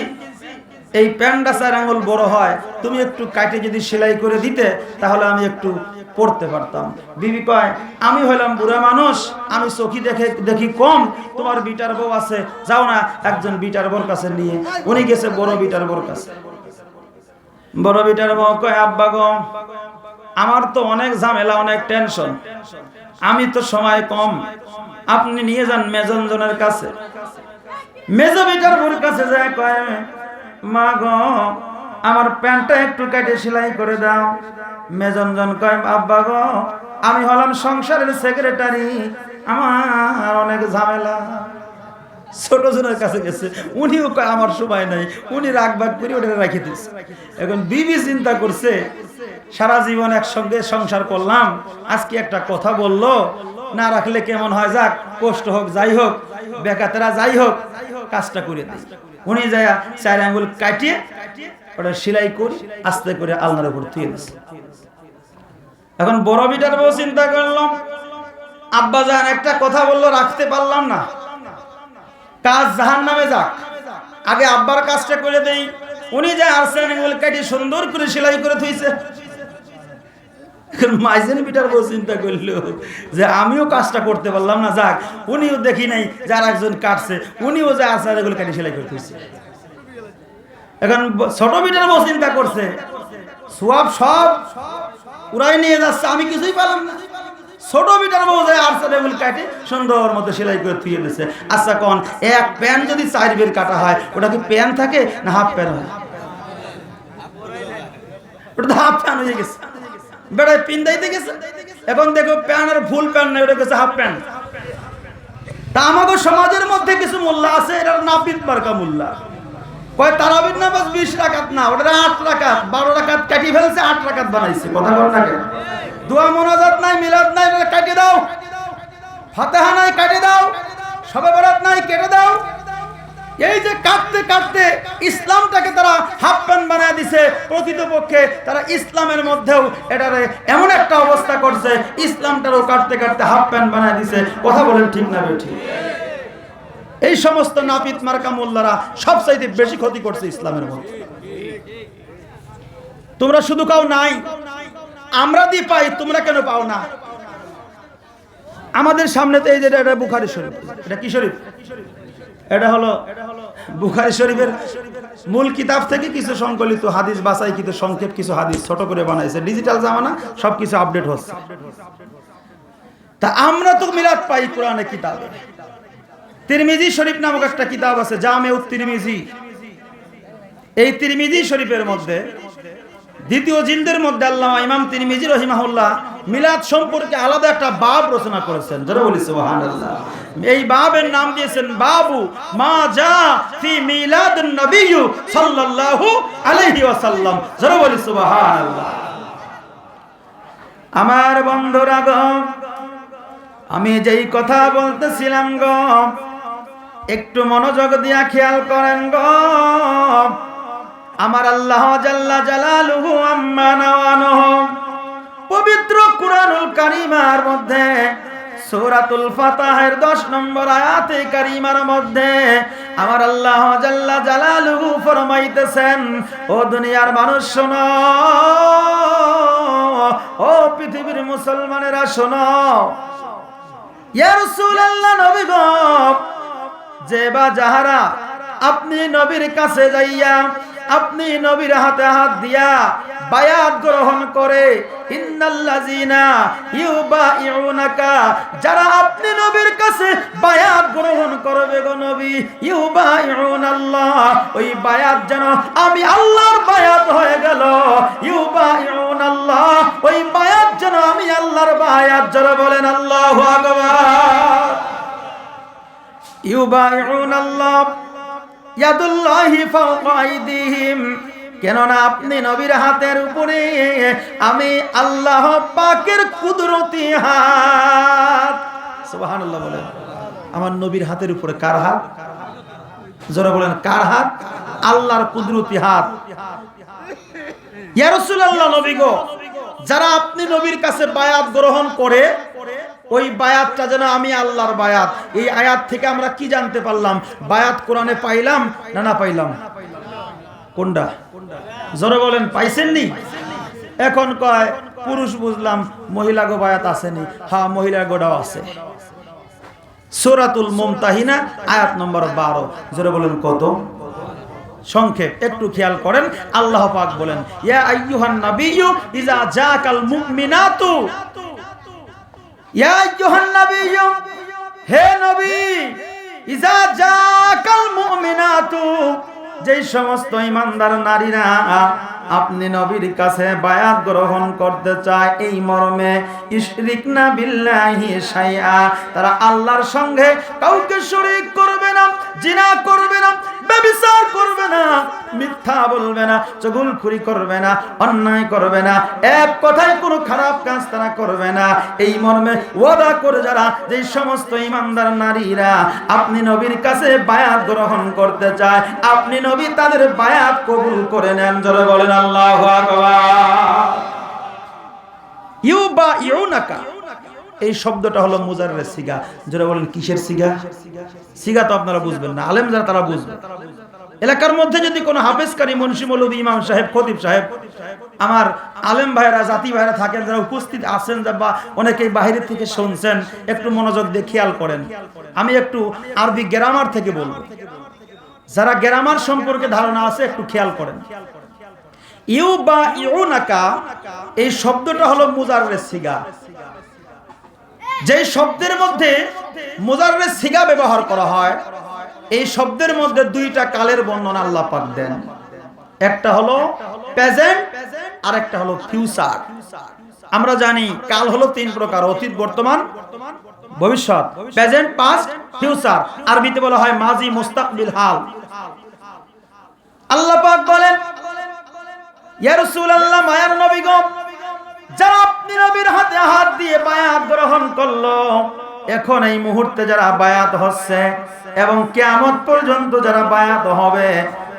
এই প্যান্টটা 4 আঙ্গুল বড় হয়, তুমি একটু কাটে যদি সেলাই করে দিতে তাহলে আমি একটু পড়তে পারতাম। বিবি কয়, আমি হইলাম বুড়া মানুষ, আমি চোখি দেখি কম, তোমার বিটার বউ আছে, যাও না একজন বিটার বউর কাছে নিয়ে। উনি গেছে বড় বিটার বউর কাছে। বড় বিটার বউ কয়, আব্বা গো, আমার তো অনেক ঝামেলা, অনেক টেনশন, আমি তো সময় কম, আপনি নিয়ে যান মেজনজনের কাছে। মেজো বিটার বউর কাছে যায়, কয়, মা গো, আমার প্যান্টটা একটু কেটে সেলাই করে দাও। মেজনজন কয়, আব্বা গো, আমি হলাম সংসারের সেক্রেটারি, আমার অনেক ঝামেলা। ছোট জনের কাছে গেছে, উনিও কয় আমার সময় নাই, উনি রাগবাগ করে ওটা রেখে দিচ্ছে। এখন বিবি চিন্তা করছে, সারা জীবন একসঙ্গে সংসার করলাম, আজকে একটা কথা বললো, না রাখলে কেমন হয়, যাক কষ্ট হোক, যাই হোক, বেকাতেরা যাই হোক, কাজটা করে দিই। উনি যায় 4 আঙ্গুল কাটিয়ে ওটা সেলাই করে আস্তে করে আলনার উপর তুলে দিচ্ছে। এখন বড় বিটার বউ চিন্তা করলাম, আব্বা জান একটা কথা বললো, রাখতে পারলাম না, কাজ জাহান্নামে যাক, আগে আব্বার কাজটা করে দেই। উনি যায় আর 4 আঙ্গুল কাটিয়ে সুন্দর করে সেলাই করে থইছে। মাইজেন বিটার বউ চিন্তা করলো যে আমিও কাজটা করতে পারলাম না, যাক, উনিও দেখি নাই যার একজন কাটছে, উনিও যায় আর 4 আঙ্গুল কাটিয়ে সেলাই করে থইছে। এখন ছোট বিটার বউ চিন্তা করছে, সওয়াব সব উড়াই নিয়ে যাচ্ছে, আমি কিছুই পেলাম না। ছোট বিটার বউ যায় আর 4 আঙ্গুল কাটে সুন্দর মতো সেলাই করে থুয়ে দিয়েছে। আচ্ছা কোন এক প্যান্ট যদি 4 বের কাটা হয়, ওটা কি প্যান্ট থাকে না হাফ প্যান্ট হয়? ওটা তো হাফ প্যান্ট হয়ে গেছে, বেড়ায় পিন্দাইতে গেছে। এখন দেখো প্যান্টের ফুল প্যান্ট নাই, ওটা গেছে হাফ প্যান্ট। তা আমাদের সমাজের মধ্যে কিছু মোল্লা আছে, এটার নাপিত মার্কা মোল্লা, কয় তারাবির নামাজ 20 রাকাত না, ওটা 8 রাকাত, 12 রাকাত কাটি ফেলছে, 8 রাকাত বানাইছে। কথা বল না কেন? দোয়া মোনাজাত নাই, মিলাদ নাই, কাটি দাও। ফাতিহা নাই, কাটি দাও। শবে বরাত নাই, কেটে দাও। এই যে কাটতে কাটতে ইসলামটাকে তারা হাফ প্যান্ট বানায় দিছে। প্রকৃতপক্ষে তারা ইসলামের মধ্যেও এটারে এমন একটা অবস্থা করছে, ইসলামটারও কাটতে কাটতে হাফ প্যান্ট বানায় দিছে। কথা বলেন ঠিক না বেঠিক? এই সমস্ত নাপিত মার্কা মোল্লারা সবচাইতে বেশি ক্ষতি করছে ইসলামের মধ্যে। তোমরা শুধু কাও নাই, আমরা দি পাই, তোমরা কেন পাও না? আমাদের সামনে তো এই যে এটা বুখারী শরীফ, এটা কি শরীফ? এটা হলো বুখারী শরীফের মূল কিতাব থেকে কিছু সংকলিত হাদিস বাছাই, কিছু সংক্ষেপ, কিছু হাদিস ছোট করে বানাইছে। ডিজিটাল জামানা, সবকিছু আপডেট হচ্ছে। তা আমরা তো মিলাদ পাই কোরআনে কিতাবে। তিরমিজি শরীফ নামক একটা কিতাব আছে, জামেউত তিরমিজি। এই তিরমিজি শরীফের মধ্যে দ্বিতীয় জিলদের মধ্যে আল্লামা ইমাম তিরমিজি রাহিমাহুল্লাহ মিলাদ সম্পর্কে আলাদা একটা বাব রচনা করেছেন। যারা বলি সুবহানাল্লাহ। এই বাবের নাম দিয়েছেন বাবু মা জা ফি মিলাদুন নবী সাল্লাল্লাহু আলাইহি ওয়াসাল্লাম। যারা বলি সুবহানাল্লাহ। আমার বন্ধুরা গো, আমি যেই কথা বলতেছিলাম গো, একটু মনোযোগ দিয়া খেয়াল করেন গো। আমার আল্লাহ জাল্লা জালালুহু আম্মা নাওয়ানুহু পবিত্র কুরআনুল কারীমের মধ্যে সূরাতুল ফাতহের 10 নম্বর আয়াতে কারীমার মধ্যে আমার আল্লাহ জাল্লা জালালুহু ফরমাইতেছেন, ও দুনিয়ার মানুষ শোনো, ও পৃথিবীর মুসলমানেরা শোনো, ইয়া রাসূলুল্লাহ, নবী গো, যে বা যাহারা আপনি নবীর কাছে যাইয়া আপনি নবীর হাতে হাত দিয়া বায়াত গ্রহণ করে, ইন্নাল্লাযিনা ইউবাইউনাকা, যারা আপনি নবীর কাছে বায়াত গ্রহণ করবে গো নবী, ইউবাইউনাল্লাহ, ওই বায়াত যেন আমি আল্লাহর বায়াত হয়ে গেল। ইউবাইউনাল্লাহ, ওই বায়াত যেন আমি আল্লাহর বায়াত। যারা বলেন আল্লাহু আকবার। ইউবাইউনাল্লাহ ইয়াদুল্লাহি ফাওকা আইদিহিম, কেননা আপনি নবীর হাতের উপরে আমি আল্লাহ পাকের কুদরতি হাত। সুবহানাল্লাহ বলেন। আমার নবীর হাতের উপরে কার হাত? যারা বলেন কার হাত? আল্লাহর কুদরতি হাত। ইয়া রাসূলুল্লাহ, নবী গো, যারা আপনি নবীর কাছে বায়াত গ্রহণ করে, ওই বায়াতটা যেন আমি আল্লাহর বায়াত। এই আয়াত থেকে আমরা কি জানতে পারলাম? বায়াত কোরআনে পাইলাম না না পাইলাম? কোনটা? জোরে বলেন, পাইছেননি? এখন কয় পুরুষ বুঝলাম, মহিলা গো বায়াত আসেনি। হ্যাঁ, মহিলা গোটাও আছে। সূরাতুল মুমতাহিনা আয়াত নম্বর 12। জোরে বলেন কত? সংক্ষেপ একটু খেয়াল করেন। আল্লাহ পাক বলেন, ইয়া আইয়ুহান নাবিয়্যু ইযা জাকাল মুমিনাতু, ইয়া আইয়ুহান নাবিয়্যু, হে নবী, ইযা জাকাল মুমিনাতু, যেই সমস্ত ঈমানদার নারীরা আপনি নবীর কাছে বায়াত গ্রহণ করতে চায় এই মর্মে, ইশরিকনা বিল্লাহি শাইআ, তারা আল্লাহর সঙ্গে কাউকে শরীক করবে না, জিনা করবে না, ব্যভিচার করবে না, মিথ্যা বলবে না, চুগলখড়ি করবে না, অন্যায় করবে না, এক কথায় কোনো খারাপ কাজ তারা করবে না। এই মর্মে ওয়াদা করে যারা, যে সমস্ত ঈমানদার নারীরা আপনি নবীর কাছে বায়াত গ্রহণ করতে চায়, আপনি নবী তাদের বায়াত কবুল করে নেন। জোরে বলেন আল্লাহু আকবার। ইউবাইউনাকা, এই শব্দটা হলো মুজাররের সিগা। যারা বলেন কিসের সিগা? সিগা তো আপনারা বুঝবেন না, আলেম যারা তারা বুঝবেন। এলাকার মধ্যে যদি কোনো হাফেজকারী, মুন্সি, মৌলভী, ইমাম সাহেব, খতিব সাহেব, আমার আলেম ভাইরা, জাতি ভাইরা থাকেন যারা উপস্থিত আছেন, বা অনেকেই বাইরে থেকে শুনছেন, একটু মনোযোগ দিয়ে খেয়াল করেন। আমি একটু আরবি গ্রামার থেকে বলবো, যারা গ্রামার সম্পর্কে ধারণা আছে একটু খেয়াল করেন। ইউবাইউনাকা, এই শব্দটা হলো মুজাররের সিগা। যে শব্দের মধ্যে মুজাররের সিগা ব্যবহার করা হয়, এই শব্দের মধ্যে দুইটা কালের বর্ণনা আল্লাহ পাক দেন। একটা হলো প্রেজেন্ট আর একটা হলো ফিউচার। আমরা জানি কাল হলো তিন প্রকার: অতীত, বর্তমান, ভবিষ্যৎ। Present, past, future. আরবিতে বলা হয় মাজি, মুস্তাকবিল, হাল। আল্লাহ পাক বলেন, ইয়া রাসূলুল্লাহ, মায়ার নবী গো, যারা আপনি নবীর হাতে হাত দিয়ে বায়াত গ্রহণ করলো, এখন এই মুহূর্তে যারা বায়াত হচ্ছে এবং কিয়ামত পর্যন্ত যারা বায়াত হবে,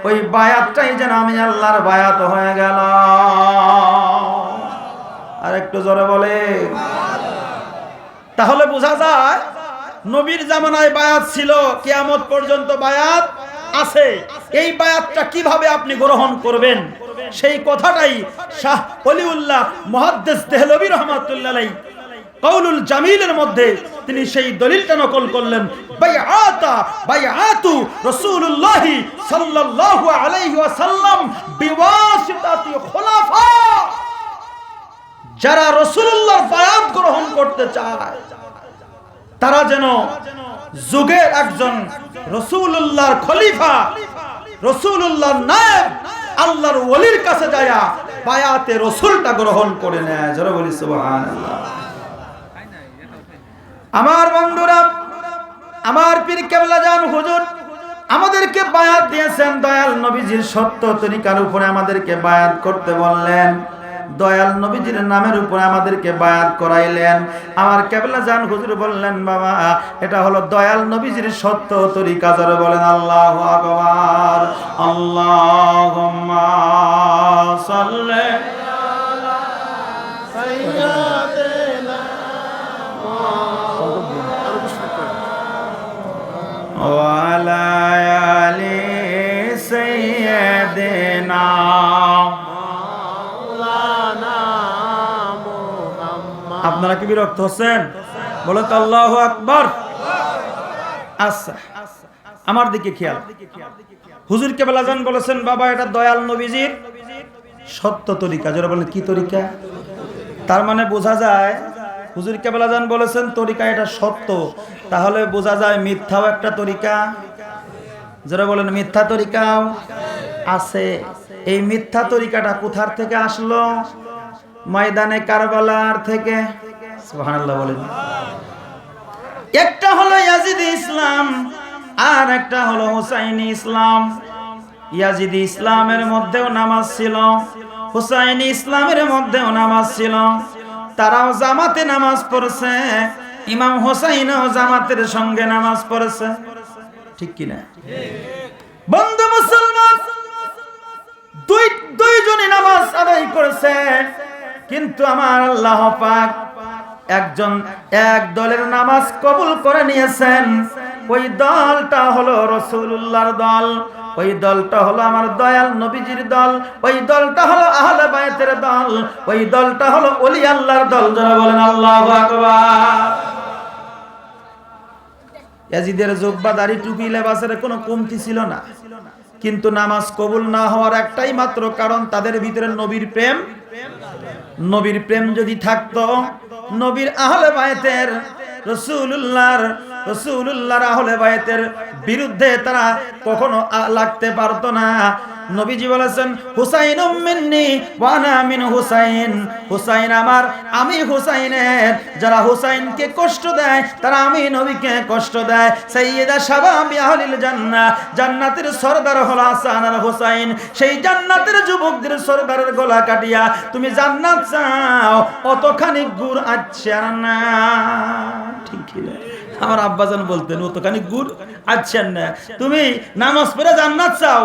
ওই বায়াতটাই যেন আমি আল্লাহর বায়াত হয়ে গেল। আর একটু জোরে বলে। তাহলে বোঝা যায় নবীর জামানায় বায়াত ছিল, কিয়ামত পর্যন্ত বায়াত আছে। এই বায়াতটা কিভাবে আপনি গ্রহণ করবেন, সেই কথাটাই শাহ ওলিউল্লাহ মুহাদ্দিস দেহলভী রাহমাতুল্লাহ আলাইহি কাউলুল জামিলের মধ্যে তিনি সেই দলিলটা নকল করলেন। বায়াতু রাসূলুল্লাহ সাল্লাল্লাহু আলাইহি ওয়াসাল্লাম বিওয়াসিতাতি খুলাফা, যারা রাসূলুল্লাহর বায়াত গ্রহণ করতে চায় তারা যেন যুগের একজন রাসূলুল্লাহর খলিফা, রাসূলুল্লাহর নায়েব, আল্লাহর ওলির কাছে যায় বায়াতে রাসূলটা গ্রহণ করে নেয়। যারা বলি সুবহানাল্লাহ। আমার বন্ধুরা, আমার পীর কেবলা জান হুজুর আমাদেরকে বায়াত দিয়েছেন, দয়াল নবীজির সত্য তরিকার উপরে আমাদেরকে বায়াত করতে বললেন, দয়াল নবীজির নামের উপরে আমাদেরকে বায়াত করাইলেন। আমার কেবলা জান হুজুর বললেন, বাবা এটা হলো দয়াল নবীজির সত্য তরিকা। যারা বলেন আল্লাহু আকবার। আল্লাহুম্মা সাল্লি আলা সাইয়্যিদিনা ওয়া আলা আলি সাইয়্যিদিনা মাওলানা মুহাম্মদ। আপনারা কি বিরক্ত হচ্ছেন? বলেন তো আল্লাহু আকবার। আচ্ছা, আমার দিকে খেয়াল। হুজুর কেবলা জান বলেছেন, বাবা এটা দয়াল নবীজির সত্য তরিকা। যারা বলেন কি তরিকা? তার মানে বোঝা যায় হুজুর কেবলা জান বলেছেন তরিকা এটা সত্য, তাহলে বোঝা যায় মিথ্যাও একটা তরিকা। যারা বলেন মিথ্যা তরিকাও আছে। এই মিথ্যা তরিকাটা কোথার থেকে আসলো? ময়দানে কারবালার থেকে। সুবহানাল্লাহ বলেন। একটা হলো ইয়াজিদি ইসলাম আর একটা হলো হুসাইনি ইসলাম। ইয়াজিদি ইসলামের মধ্যেও নামাজ ছিল, হুসাইনি ইসলামের মধ্যেও নামাজ ছিল। তারাও জামাতে নামাজ পড়ছে, ইমাম হুসাইনও জামাতের সঙ্গে নামাজ পড়ছে। ঠিক কিনা বন্ধু মুসলমান? দুইজনই নামাজ আদায় করেছে, কিন্তু আমার আল্লাহ পাক এক দলের নামাজ কবুল করে নিয়েছেন। ওই দলটা হলো রাসূলুল্লাহর দল। ওই দলটা হলো আমার দয়াল নবীজির দল, ওই দলটা হলো আহলে বায়তের দল, ওই দলটা হলো ওলি আল্লাহর দল। যারা বলেন আল্লাহু আকবার। ইয়াজিদের জুব্বা দাড়ি টুপি লেবাসের কোনো কমতি ছিল না, কিন্তু নামাজ কবুল না হওয়ার একটাই মাত্র কারণ, তাদের ভিতরে নবীর প্রেম। নবীর প্রেম যদি থাকতো, নবীর আহলে বায়তের রাসূলুল্লাহর আহলে বায়তের বিরুদ্ধে তারা কখনো লাগতে পারতো না। নবীজি বলেছেন, হুসাইনুম মিন্নি ওয়া আনা মিন হুসাইন, হুসাইন আমার, আমি হুসাইনের। যারা হুসাইনকে কষ্ট দেয় তারা আমি নবীকে কষ্ট দেয়। সাইয়্যিদা শাবাবি আহলিল জান্নাহ, জান্নাতের সরদার হলো হাসান আর হুসাইন। সেই জান্নাতের যুবকদের সরদারের গলা কাটিয়া তুমি জান্নাত চাও, অতখানি গুড় আচ্ছা না। ঠিক না? আমার আব্বাজান বলতেন, অতখানি গুড় আচ্ছা না। তুমি নামাজ পড়ে জান্নাত চাও,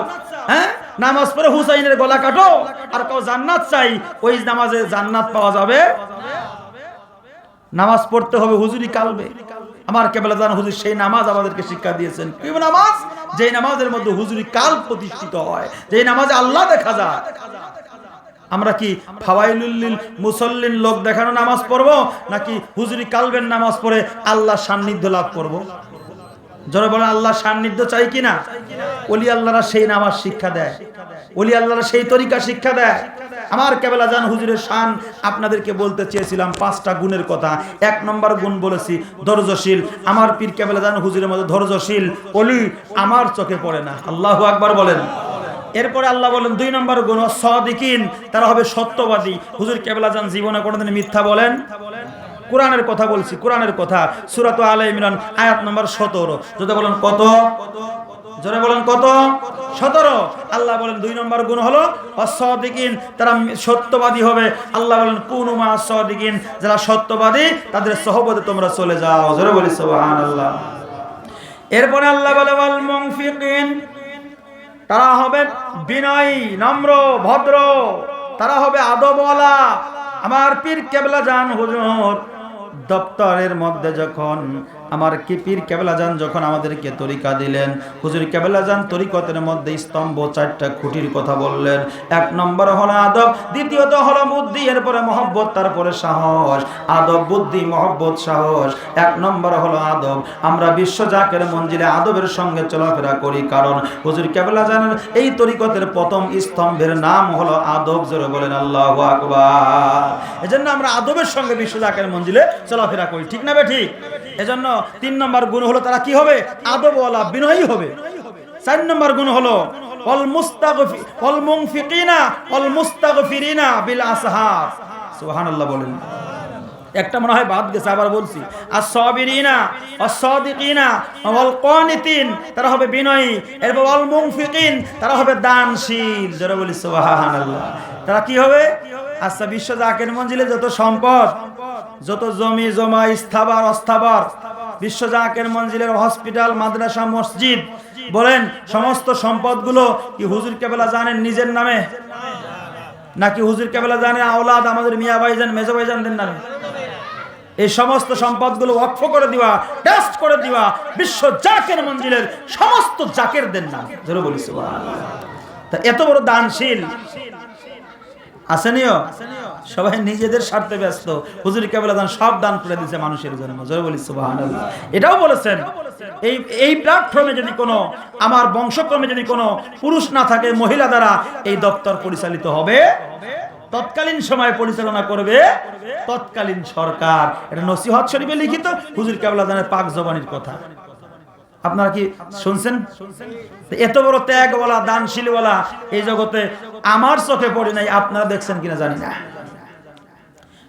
হ্যাঁ, নামাজ পড়ে হুসাইনের গলা কাটো, আর কেউ জান্নাত চাই, ওই নামাজে জান্নাত পাওয়া যাবে? নামাজ পড়তে হবে হুজুরি কালবে। আমার কেবলাজান হুজুর সেই নামাজ আমাদেরকে শিক্ষা দিয়েছেন। কি নামাজ? যেই নামাজের মধ্যে হুজুরি কাল প্রতিষ্ঠিত হয়, যেই নামাজে আল্লাহ দেখা যায়। আমরা কি ফাওয়াইলুল মুসাল্লিন লোক দেখানো নামাজ পড়বো, নাকি হুজুরি কালবের নামাজ পড়ে আল্লাহর সান্নিধ্য লাভ করব? যারা বলেন আল্লাহর সান্নিধ্য চাই কিনা? ওলি আল্লাহরা সেই নামাজ শিক্ষা দেয়, ওলি আল্লাহরা সেই তরিকা শিক্ষা দেয়। আমার কেবলাজান হুজুরের শান আপনাদেরকে বলতে চেয়েছিলাম 5টা গুণের কথা। 1 নম্বর গুণ বলেছি ধৈর্যশীল। আমার পীর কেবলাজান হুজুরের মধ্যে ধৈর্যশীল ওলি আমার চোখে পড়ে না। আল্লাহু আকবার বলেন। এরপরে আল্লাহ বলেন 2 নম্বর গুণ সাদিকিন, তারা হবে সত্যবাদী। হুজুর কেবলাজান জীবনে কোনোদিন মিথ্যা বলেন? কোরআনের কথা বলছি, কোরআনের কথা। সূরা আলে ইমরান আয়াত নম্বর 17। যদি বলেন কত? জোরে বলেন কত? 17। আল্লাহ বলেন 2 নম্বর গুণ হলো আস-সাদিকিন, তারা সত্যবাদী হবে। আল্লাহ বলেন কুনু মা আস-সাদিকিন, যারা সত্যবাদী তাদের সহবতে তোমরা চলে যাও। জোরে বলি সুবহানাল্লাহ। এরপরে আল্লাহ বলে ওয়াল মুনফিকিন, তারা হবে বিনয়ী, নম্র, ভদ্র, তারা হবে আদবওয়ালা। আমার পীর কেবলাজান হুজুর দপ্তরের মধ্যে যখন আমার কি পীর কেবলাজান যখন আমাদেরকে তরিকা দিলেন, হুজুর কেবলাজান তরিকতের মধ্যে স্তম্ভ 4টা খুঁটির কথা বললেন। 1 নম্বর হলো আদব, দ্বিতীয়ত হলো বুদ্ধি, এরপরে মহব্বত, তারপরে সাহস। আদব, বুদ্ধি, মহব্বত, সাহস। 1 নম্বর হলো আদব। আমরা বিশ্ব জাকের মঞ্জিলে আদবের সঙ্গে চলাফেরা করি, কারণ হুজুর কেবলাজানের এই তরিকতের প্রথম স্তম্ভের নাম হলো আদব। জোরে বলেন আল্লাহু আকবার। এজন্য আমরা আদবের সঙ্গে বিশ্ব জাকের মঞ্জিলে চলাফেরা করি, ঠিক না বে ঠিক? এজন্য 3 নম্বর গুণ হলো তারা কি হবে? আদবওয়ালা, বিনয়ী হবে। 4 নম্বর গুণ হলো ওয়াল মুনফিকিনা ওয়াল মুস্তাগফিরিনা বিল আসহার। সুবহানাল্লাহ বলেন। একটা মনে হয় বাদ গেছে, আবার বলছি। আস-সাবিরিনা ওয়াস-সাদিকিনা ওয়াল কানিতিন, তারা হবে বিনয়ী। এরপর ওয়াল মুনফিকিন, তারা হবে দানশীল। যারা বলি সুবহানাল্লাহ। তারা কি হবে? আচ্ছা, বিশ্ব জাকের মঞ্জিলে যত সম্পদ, যত জমি জমা, স্থাবর অস্থাবর, বিশ্ব জাকের মঞ্জিলের হসপিটাল, মাদ্রাসা, মসজিদ বলেন, সমস্ত সম্পদগুলো কি হুজুর কেবলা জানেন নিজের নামে, নাকি হুজুর কেবলা জানেন আওলাদ আমাদের মিয়া ভাইজান, মেজো ভাইজানদের নামে? এই সমস্ত সম্পদগুলো ওয়াকফ করে দিবা, টেস্ট করে দিবা বিশ্ব জাকের মঞ্জিলের সমস্ত জাকেরদের নামে। জোরে বলি সুবহানাল্লাহ। তা এত বড় দানশীল আসেনিও, সবাই নিজেদের স্বার্থে ব্যস্ত। হুজুর কেবলাজান সব দান করে দিয়েছে মানুষের জন্য। জোরে বলি সুবহানাল্লাহ। এটাও বলেছেন এই প্ল্যাটফর্মে যদি কোনো, আমার বংশক্রমে যদি কোনো পুরুষ না থাকে, মহিলা দ্বারা এই দপ্তর পরিচালিত হবে। তৎকালীন সময় পরিচালনা করবে তৎকালীন সরকার। এটা নসিহত শরীফে লিখিত, হুজুর কেবলাজানের পাক জবানির কথা। আপনারা কি শুনছেন? এত বড় ত্যাগওয়ালা, দানশীলওয়ালা এই জগতে আমার চোখে পড়ে নাই। আপনারা দেখছেন কিনা জানি না।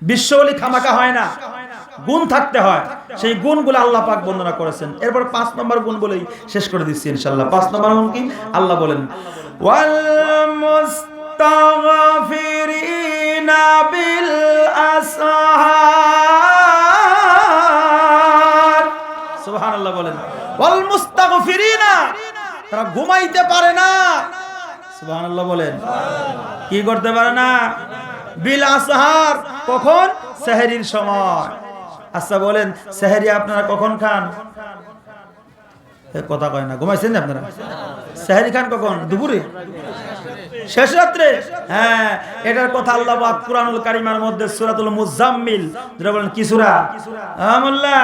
বিশ্বওয়ালি খামাকা হয় না, গুণ থাকতে হয়। সেই গুণগুলো আল্লাহ পাক বর্ণনা করেছেন। এরপর 5 নম্বর গুণ বলেই শেষ করে দিচ্ছি ইনশাআল্লাহ। 5 নম্বর গুণ কি? আল্লাহ বলেন ওয়াল মুস্তাগফিরিনা বিল আসহার। সুবহানাল্লাহ বলেন। ওয়াল মুস্তাগফিরিনা, তারা ঘুমাইতে পারে না। সুবহানাল্লাহ বলেন। কি করতে পারে না? বিল আসহার, কখন? সেহরির সময়। আচ্ছা বলেন, সেহরি আপনারা কখন খান? কথা কয় না, ঘুমাইছেন আপনারা? সেহরি খান কখন? দুপুরে, শেষ রাত্রে। হ্যাঁ, এটার কথা আল্লাহ পাক কুরআনুল কারীমের মধ্যে সূরাতুল মুজাম্মিল, যেটা বলেন কি সূরা? মোল্লা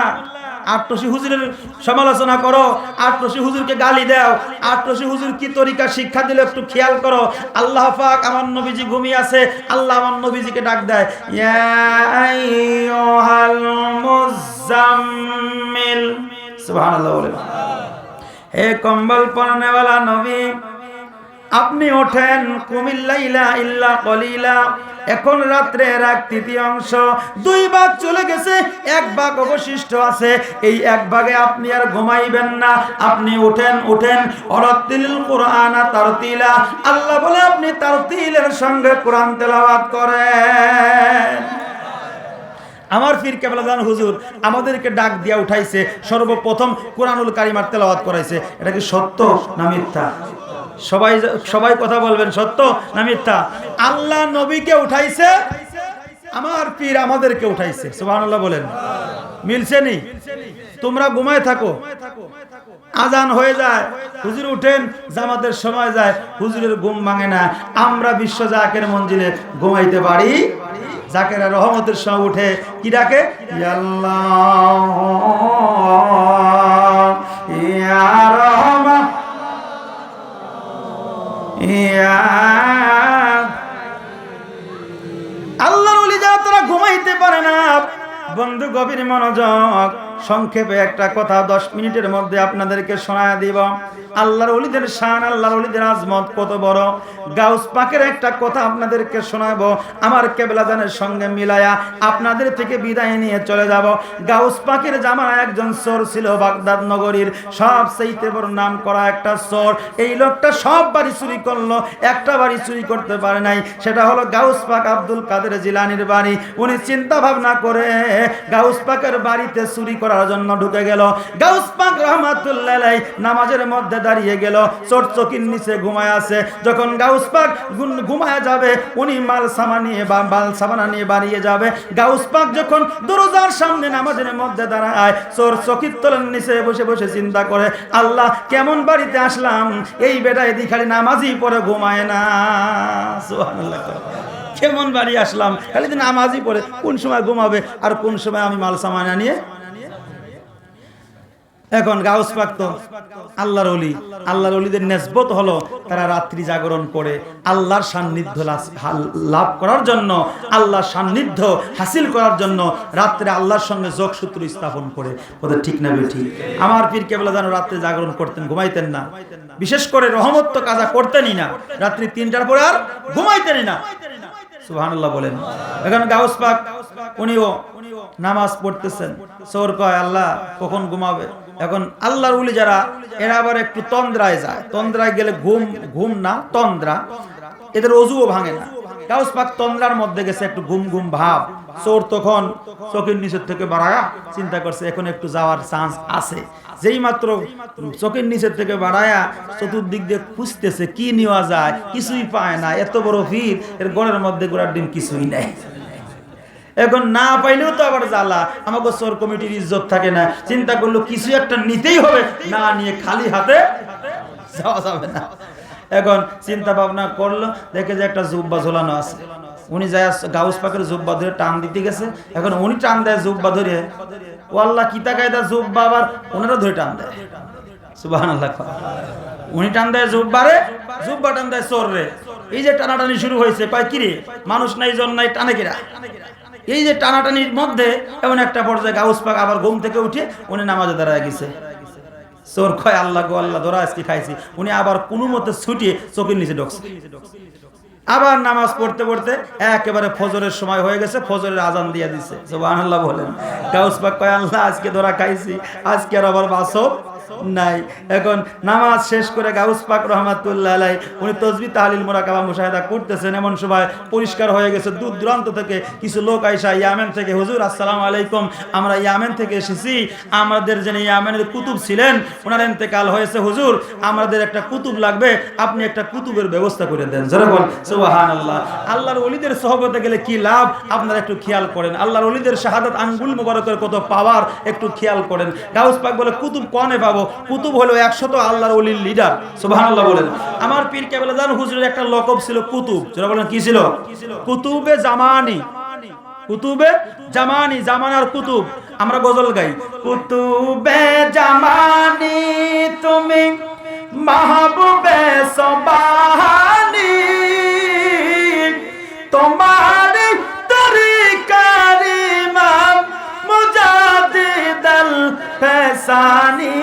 আটরশি হুজুরের সমালোচনা করো, আটরশি হুজুরকে গালি দাও, আটরশি হুজুর কি তরিকা শিক্ষা দিলে একটু খেয়াল করো। আল্লাহ পাক আমার নবীজি ঘুমিয়ে আছে, আল্লাহ আমার নবীজিকে ডাক দেয়, ইয়া আইয়ুহাল মুজাম্মিল, সুবহানাল্লাহ বলে, হে কম্বল পরনেওয়ালা নবী, আপনি ওঠেন, কুমিল লাইলা ইল্লা কলিলা, এখন রাত্রের 1/3 2 ভাগ চলে গেছে, 1 ভাগ অবশিষ্ট আছে, এই 1 ভাগে আপনি আর ঘুমাইবেন না, আপনি উঠেন, অরাতিল কুরআনা তারতিলা, আল্লাহ বলে আপনি তারতিলের সঙ্গে কোরআন তেলাওয়াত করেন। আমার পীর কেবলা জান হুজুর আমাদেরকে ডাক দিয়া উঠাইছে, সর্বপ্রথম কুরআনুল কারীমার তেলাওয়াত করাইছে। এটা কি সত্য না মিথ্যা? সবাই কথা বলবেন, সত্য না মিথ্যা? আল্লাহ নবীকে উঠাইছে, আমার পীর আমাদেরকে উঠাইছে, সুবহানাল্লাহ বলেন। মিলছে নি? তোমরা ঘুমায় থাকো, আজান হয়ে যায়, হুজুর উঠেন, জামাতের সময় যায়, হুজুরের ঘুম ভাঙে না। আমরা বিশ্ব জাকের মঞ্জিলে ঘুমাইতে পারি? জাকেরা রহমতের সময় উঠে কি ডাকে? ইয়া আল্লাহ ইয়া রহমান ইয়া, আল্লাহর ওলি যারা তারা ঘুমাইতে পারে না। বন্ধু গভীর মনোযোগ, সংক্ষেপে একটা কথা 10 মিনিটের মধ্যে আপনাদেরকে শোনায় দিব। আল্লাহর ওলিদের শান, আল্লাহর ওলিদের আজমত কত বড়। গাউস পাকের একটা কথা আপনাদেরকে শোনাবো, আমার কেবলা জানের সঙ্গে মিলায়া আপনাদের থেকে বিদায় নিয়ে চলে যাব। গাউস পাকের জামানায় একজন চোর ছিল, বাগদাদ নগরীর সবচেয়ে বড় নাম করা একটা চোর। এই লোকটা সব বাড়ি চুরি করলো, একটা বাড়ি চুরি করতে পারে নাই, সেটা হলো গাউস পাক আব্দুল কাদের জিলানীর বাড়ি। উনি চিন্তা ভাবনা করে গাউস পাকের বাড়িতে চুরি করার জন্য ঢুকে গেল। গাউস পাক রাহমাতুল্লাহ আলাইহি নামাজের মধ্যে দাঁড়িয়ে গেল, চোর চকির নিচে ঘুমায় আছে। যখন গাউস পাক ঘুমায় যাবে, উনি মাল সামানা নিয়ে বাড়িয়ে যাবে। গাউস পাক যখন দরজার সামনে নামাজের মধ্যে দাঁড়ায়, চোর চকির তলার নিচে বসে বসে চিন্তা করে, আল্লাহ কেমন বাড়িতে আসলাম, এই বেটা এদিকে খালি নামাজই পড়ে ঘুমায় না। সুবহানাল্লাহ, কেমন বাড়ি আসলাম, খালি নামাজই পড়ে, কোন সময় ঘুমাবে আর কোন সময় আমি মাল সামানা নিয়ে। এখন গাউস পাক তো আল্লাহর ওলি, আল্লাহর ওলিদের নিসবত হলো তারা রাত্রি জাগরণ করে আল্লাহর সান্নিধ্য লাভ করার জন্য, আল্লাহর সান্নিধ্য হাসিল করার জন্য রাত্রে আল্লাহর সঙ্গে যোগসূত্র স্থাপন করে। ওদের ঠিক না বেঠিক? আমার পীর কেবলা যেন রাত্রে জাগরণ করতেন, ঘুমাইতেন না। বিশেষ করে রহমত তো কাজা করতেনই না, রাত্রি 3টার পরে আর ঘুমাইতেনই না। সুবহানাল্লাহ বলেন। এখন গাউস পাক উনিও নামাজ পড়তেছেন, চোর কয় আল্লাহ কখন ঘুমাবে। এখন আল্লাহর ওলি যারা, এরা আবার একটু তন্দ্রায় যায়, তন্দ্রায় গেলে ঘুম না তন্দ্রা, এদের অজুও ভাঙে না। গাউস পাক তন্দ্রার মধ্যে গেছে, একটু ঘুম ভাব। চোর তখন চোখের নিচের থেকে বাড়ায়া চিন্তা করছে এখন একটু যাওয়ার চান্স আছে। যেই মাত্র চোখের নিচের থেকে বাড়ায়া চতুর্দিক দিয়ে খুঁজতেছে কি নেওয়া যায়, কিছুই পায় না। এত বড় ভিড়, এর গড়ের মধ্যে গোড়ার ডিম কিছুই নাই। এখন না পাইলেও তো আবার জ্বালা, আমাকে চোর কমিটির ইজ্জত থাকে না। চিন্তা করলো কিছু একটা নিতেই হবে, না নিয়ে খালি হাতে যাওয়া যাবে না। এখন চিন্তা ভাবনা করলো, দেখে যে একটা জুব্বা ঝোলানো আছে। উনি যায় গাউস পাকের জুব্বা ধরে টান দিতে গেছে। এখন উনি টান দেয় জুব্বা ধরে, ও আল্লাহ কিতা কায়দা, জুব্বা আবার ওনারা ধরে টান দেয়। সুবহানাল্লাহ, উনি টান দেয় জুব্বারে, জুব্বা টান দেয় চোর রে। এই যে টানাটানি শুরু হয়েছে, কয় কিরে মানুষ নাই জন নাই, টানে কিরা। এই যে টানাটানির মধ্যে এমন একটা পর্যায়ে গাউস পাক আবার ঘুম থেকে উঠে উনি নামাজে দাঁড়ায় গেছে। চোর কয় আল্লাহ গো আল্লাহ, ধরা আজকে খাইছি। উনি আবার কোনো মতে ছুটিয়ে চোখের নিচে ঢুকছে। আবার নামাজ পড়তে পড়তে একেবারে ফজরের সময় হয়ে গেছে, ফজরের আজান দিয়ে দিছে। সুবহানাল্লাহ বলেন। গাউস পাক কয় আল্লাহ আজকে ধরা খাইছি, আজকে আর আবার বাসব নাই। এখন নামাজ শেষ করে গাউস পাক রহমাতুল্লাহ আলাইহি উনি তাসবিহ তাহলিল মুরাকাবা মুশাহাদা করতেছেন। এমন সময় পরিষ্কার হয়ে গেছে, দূর দূরান্ত থেকে কিছু লোক আইসা ইয়ামেন থেকে, হুজুর আসসালামু আলাইকুম, আমরা ইয়ামেন থেকে এসেছি, আমাদের যিনি ইয়ামেনের কুতুব ছিলেন ওনার ইন্তেকাল হয়েছে, হুজুর আমাদের একটা কুতুব লাগবে, আপনি একটা কুতুবের ব্যবস্থা করে দেন। যারা বল সুবহানাল্লাহ। আল্লাহর ওলিদের সহবতে গেলে কি লাভ আপনারা একটু খেয়াল করেন। আল্লাহর ওলিদের শাহাদাত আঙ্গুল মোবারকের কত পাওয়ার একটু খেয়াল করেন। গাউস পাক বলে কুতুব কোনে পাবো, পাবো। কুতুব হলো 100 আল্লাহর ওলির লিডার, সুবহানাল্লাহ বলেন। আমার পীর কেবলা জান হুজুরের একটা লকব ছিল কুতুব। যারা বলেন কি ছিল? কুতুবে জামানি। কুতুবে জামানি, জামানার কুতুব। আমরা গজল গাই, কুতুবে জামানি তুমি মাহবুবে সবাহানি, তোমার তরিকার ইমাম মুজাদ্দিদ আল ফেসানি,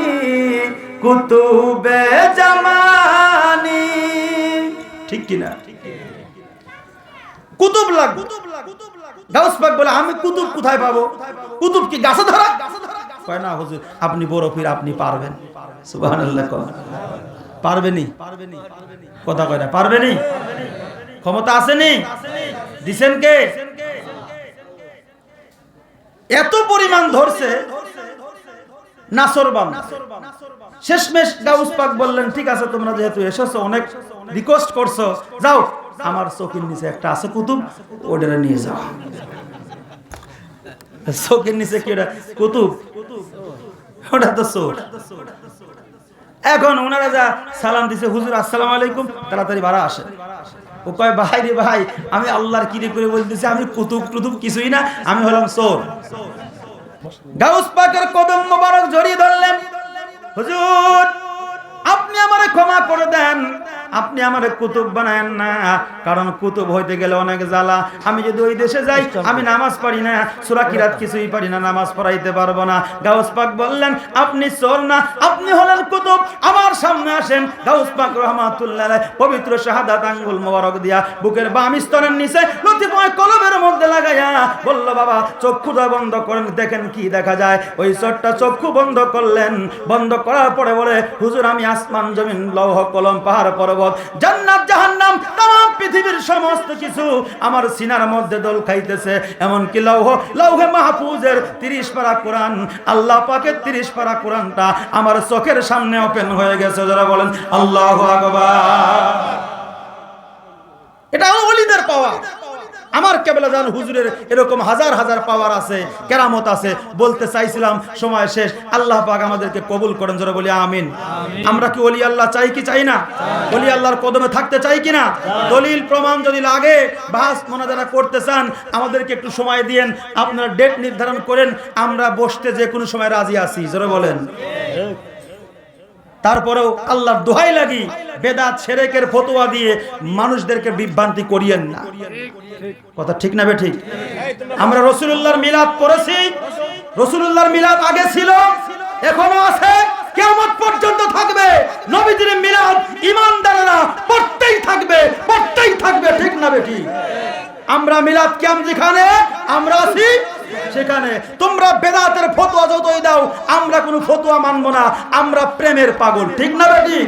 কুতুবে জামানি। ঠিক কিনা? কুতুব লাগবে। গাউস পাক বলে আমি কুতুব কোথায় পাবো? কুতুব কি গাছে ধরা? কয় না হুজুর, আপনি বড় পীর, আপনি পারবেন। সুবহানাল্লাহ। পারবেনি? কথা কয় না, পারবেনি? ক্ষমতা আসেনি? দিছেন কে? এত পরিমাণ ধরছে নাসরবান। শেষমেশ গাউস পাক বললেন, ঠিক আছে তোমরা যেহেতু এসেছো, অনেক রিকোয়েস্ট করছো, যাও আমার চোখের নিচে একটা আছে কুতুব, ওটা নিয়ে যাও। চোখের নিচে কি ওটা কুতুব? ওটা তো চোর। এখন ওনারা যা সালাম দিছে, হুজুর আসসালামু আলাইকুম, তাড়াতাড়ি ভাড়া আসে। ও কয় ভাই রে ভাই, আমি আল্লাহর কিরে করে বলতেছি, আমি কুতুব টুতুব কিছুই না, আমি হলাম চোর। গাউস পাকের কদম মোবারক জড়িয়ে ধরলেন, হুজুর আপনি আমারে ক্ষমা করে দেন, আপনি আমারে কুতুব বানায়েন না, কারণ কুতুব হইতে গেলে অনেক জ্বালা। আমি যদি ওই দেশে যাই, আমি নামাজ পড়ি না, সূরা কিরাত কিছুই পারি না, নামাজ পড়াইতে পারবো না। গাউস পাক বললেন, আপনি চোর না, আপনি হলেন কুতুব, আমার সামনে আসেন। গাউস পাক রাহমাতুল্লাহ আলাইহি পবিত্র শাহাদাত আঙ্গুল মোবারক দিয়া বুকের বাম স্তনের নিচে লতিফায় কলবের মধ্যে লাগাইয়া বলল, বাবা চক্ষুটা বন্ধ করেন, দেখেন কি দেখা যায়। ওই চোরটা চক্ষু বন্ধ করলেন, বন্ধ করার পরে বলে, হুজুর আমি আসমান জমিন লৌহ কলম পাহাড় পর্বত জান্নাত জাহান্নাম तमाम পৃথিবীর সমস্ত কিছু আমার সিনার মধ্যে দোল খাইতেছে, এমনকি লৌহে মাহফুজের 30 পারা কোরআন, আল্লাহ পাকের 30 পারা কোরআনটা আমার চোখের সামনে ওপেন হয়ে গেছে। যারা বলেন আল্লাহু আকবার। এটা ওলিদের পাওয়ার। আমার কেবলা জান হুজুরের এরকম হাজার হাজার পাওয়ার আছে, কেরামত আছে। বলতে চাইছিলাম, সময় শেষ। আল্লাহ পাক আমাদেরকে কবুল করেন, যারা বলি আমিন। আমরা কি ওলি আল্লাহ চাই কি চাই না? ওলি আল্লাহর কদমে থাকতে চাই কিনা? দলিল প্রমাণ যদি লাগে, বাস মোনাজারা করতে চান, আমাদেরকে একটু সময় দিয়েন, আপনারা ডেট নির্ধারণ করেন, আমরা বসতে যে কোনো সময় রাজি আছি। যারা বলেন। তারপরেও আল্লাহর দোহাই লাগি, বেদাত শিরকের ফতোয়া দিয়ে মানুষদেরকে বিভ্রান্তি করিয়েন না। কথা ঠিক না বে ঠিক? আমরা রাসূলুল্লাহর মিলাদ করেছি, রাসূলুল্লাহর মিলাদ আগে ছিল, এখনো আছে, কিয়ামত পর্যন্ত থাকবে। নবীজির মিলাদ ঈমানদাররা পড়তেই থাকবে, পড়তেই থাকবে। ঠিক না বে ঠিক? আমরা মিলাদ কিয়াম যেখানে আমরা আছি সেখানে। তোমরা বেদাতের ফতোয়া যতই দাও, আমরা কোনো ফতোয়া মানবো না, আমরা প্রেমের পাগল। ঠিক না বে ঠিক?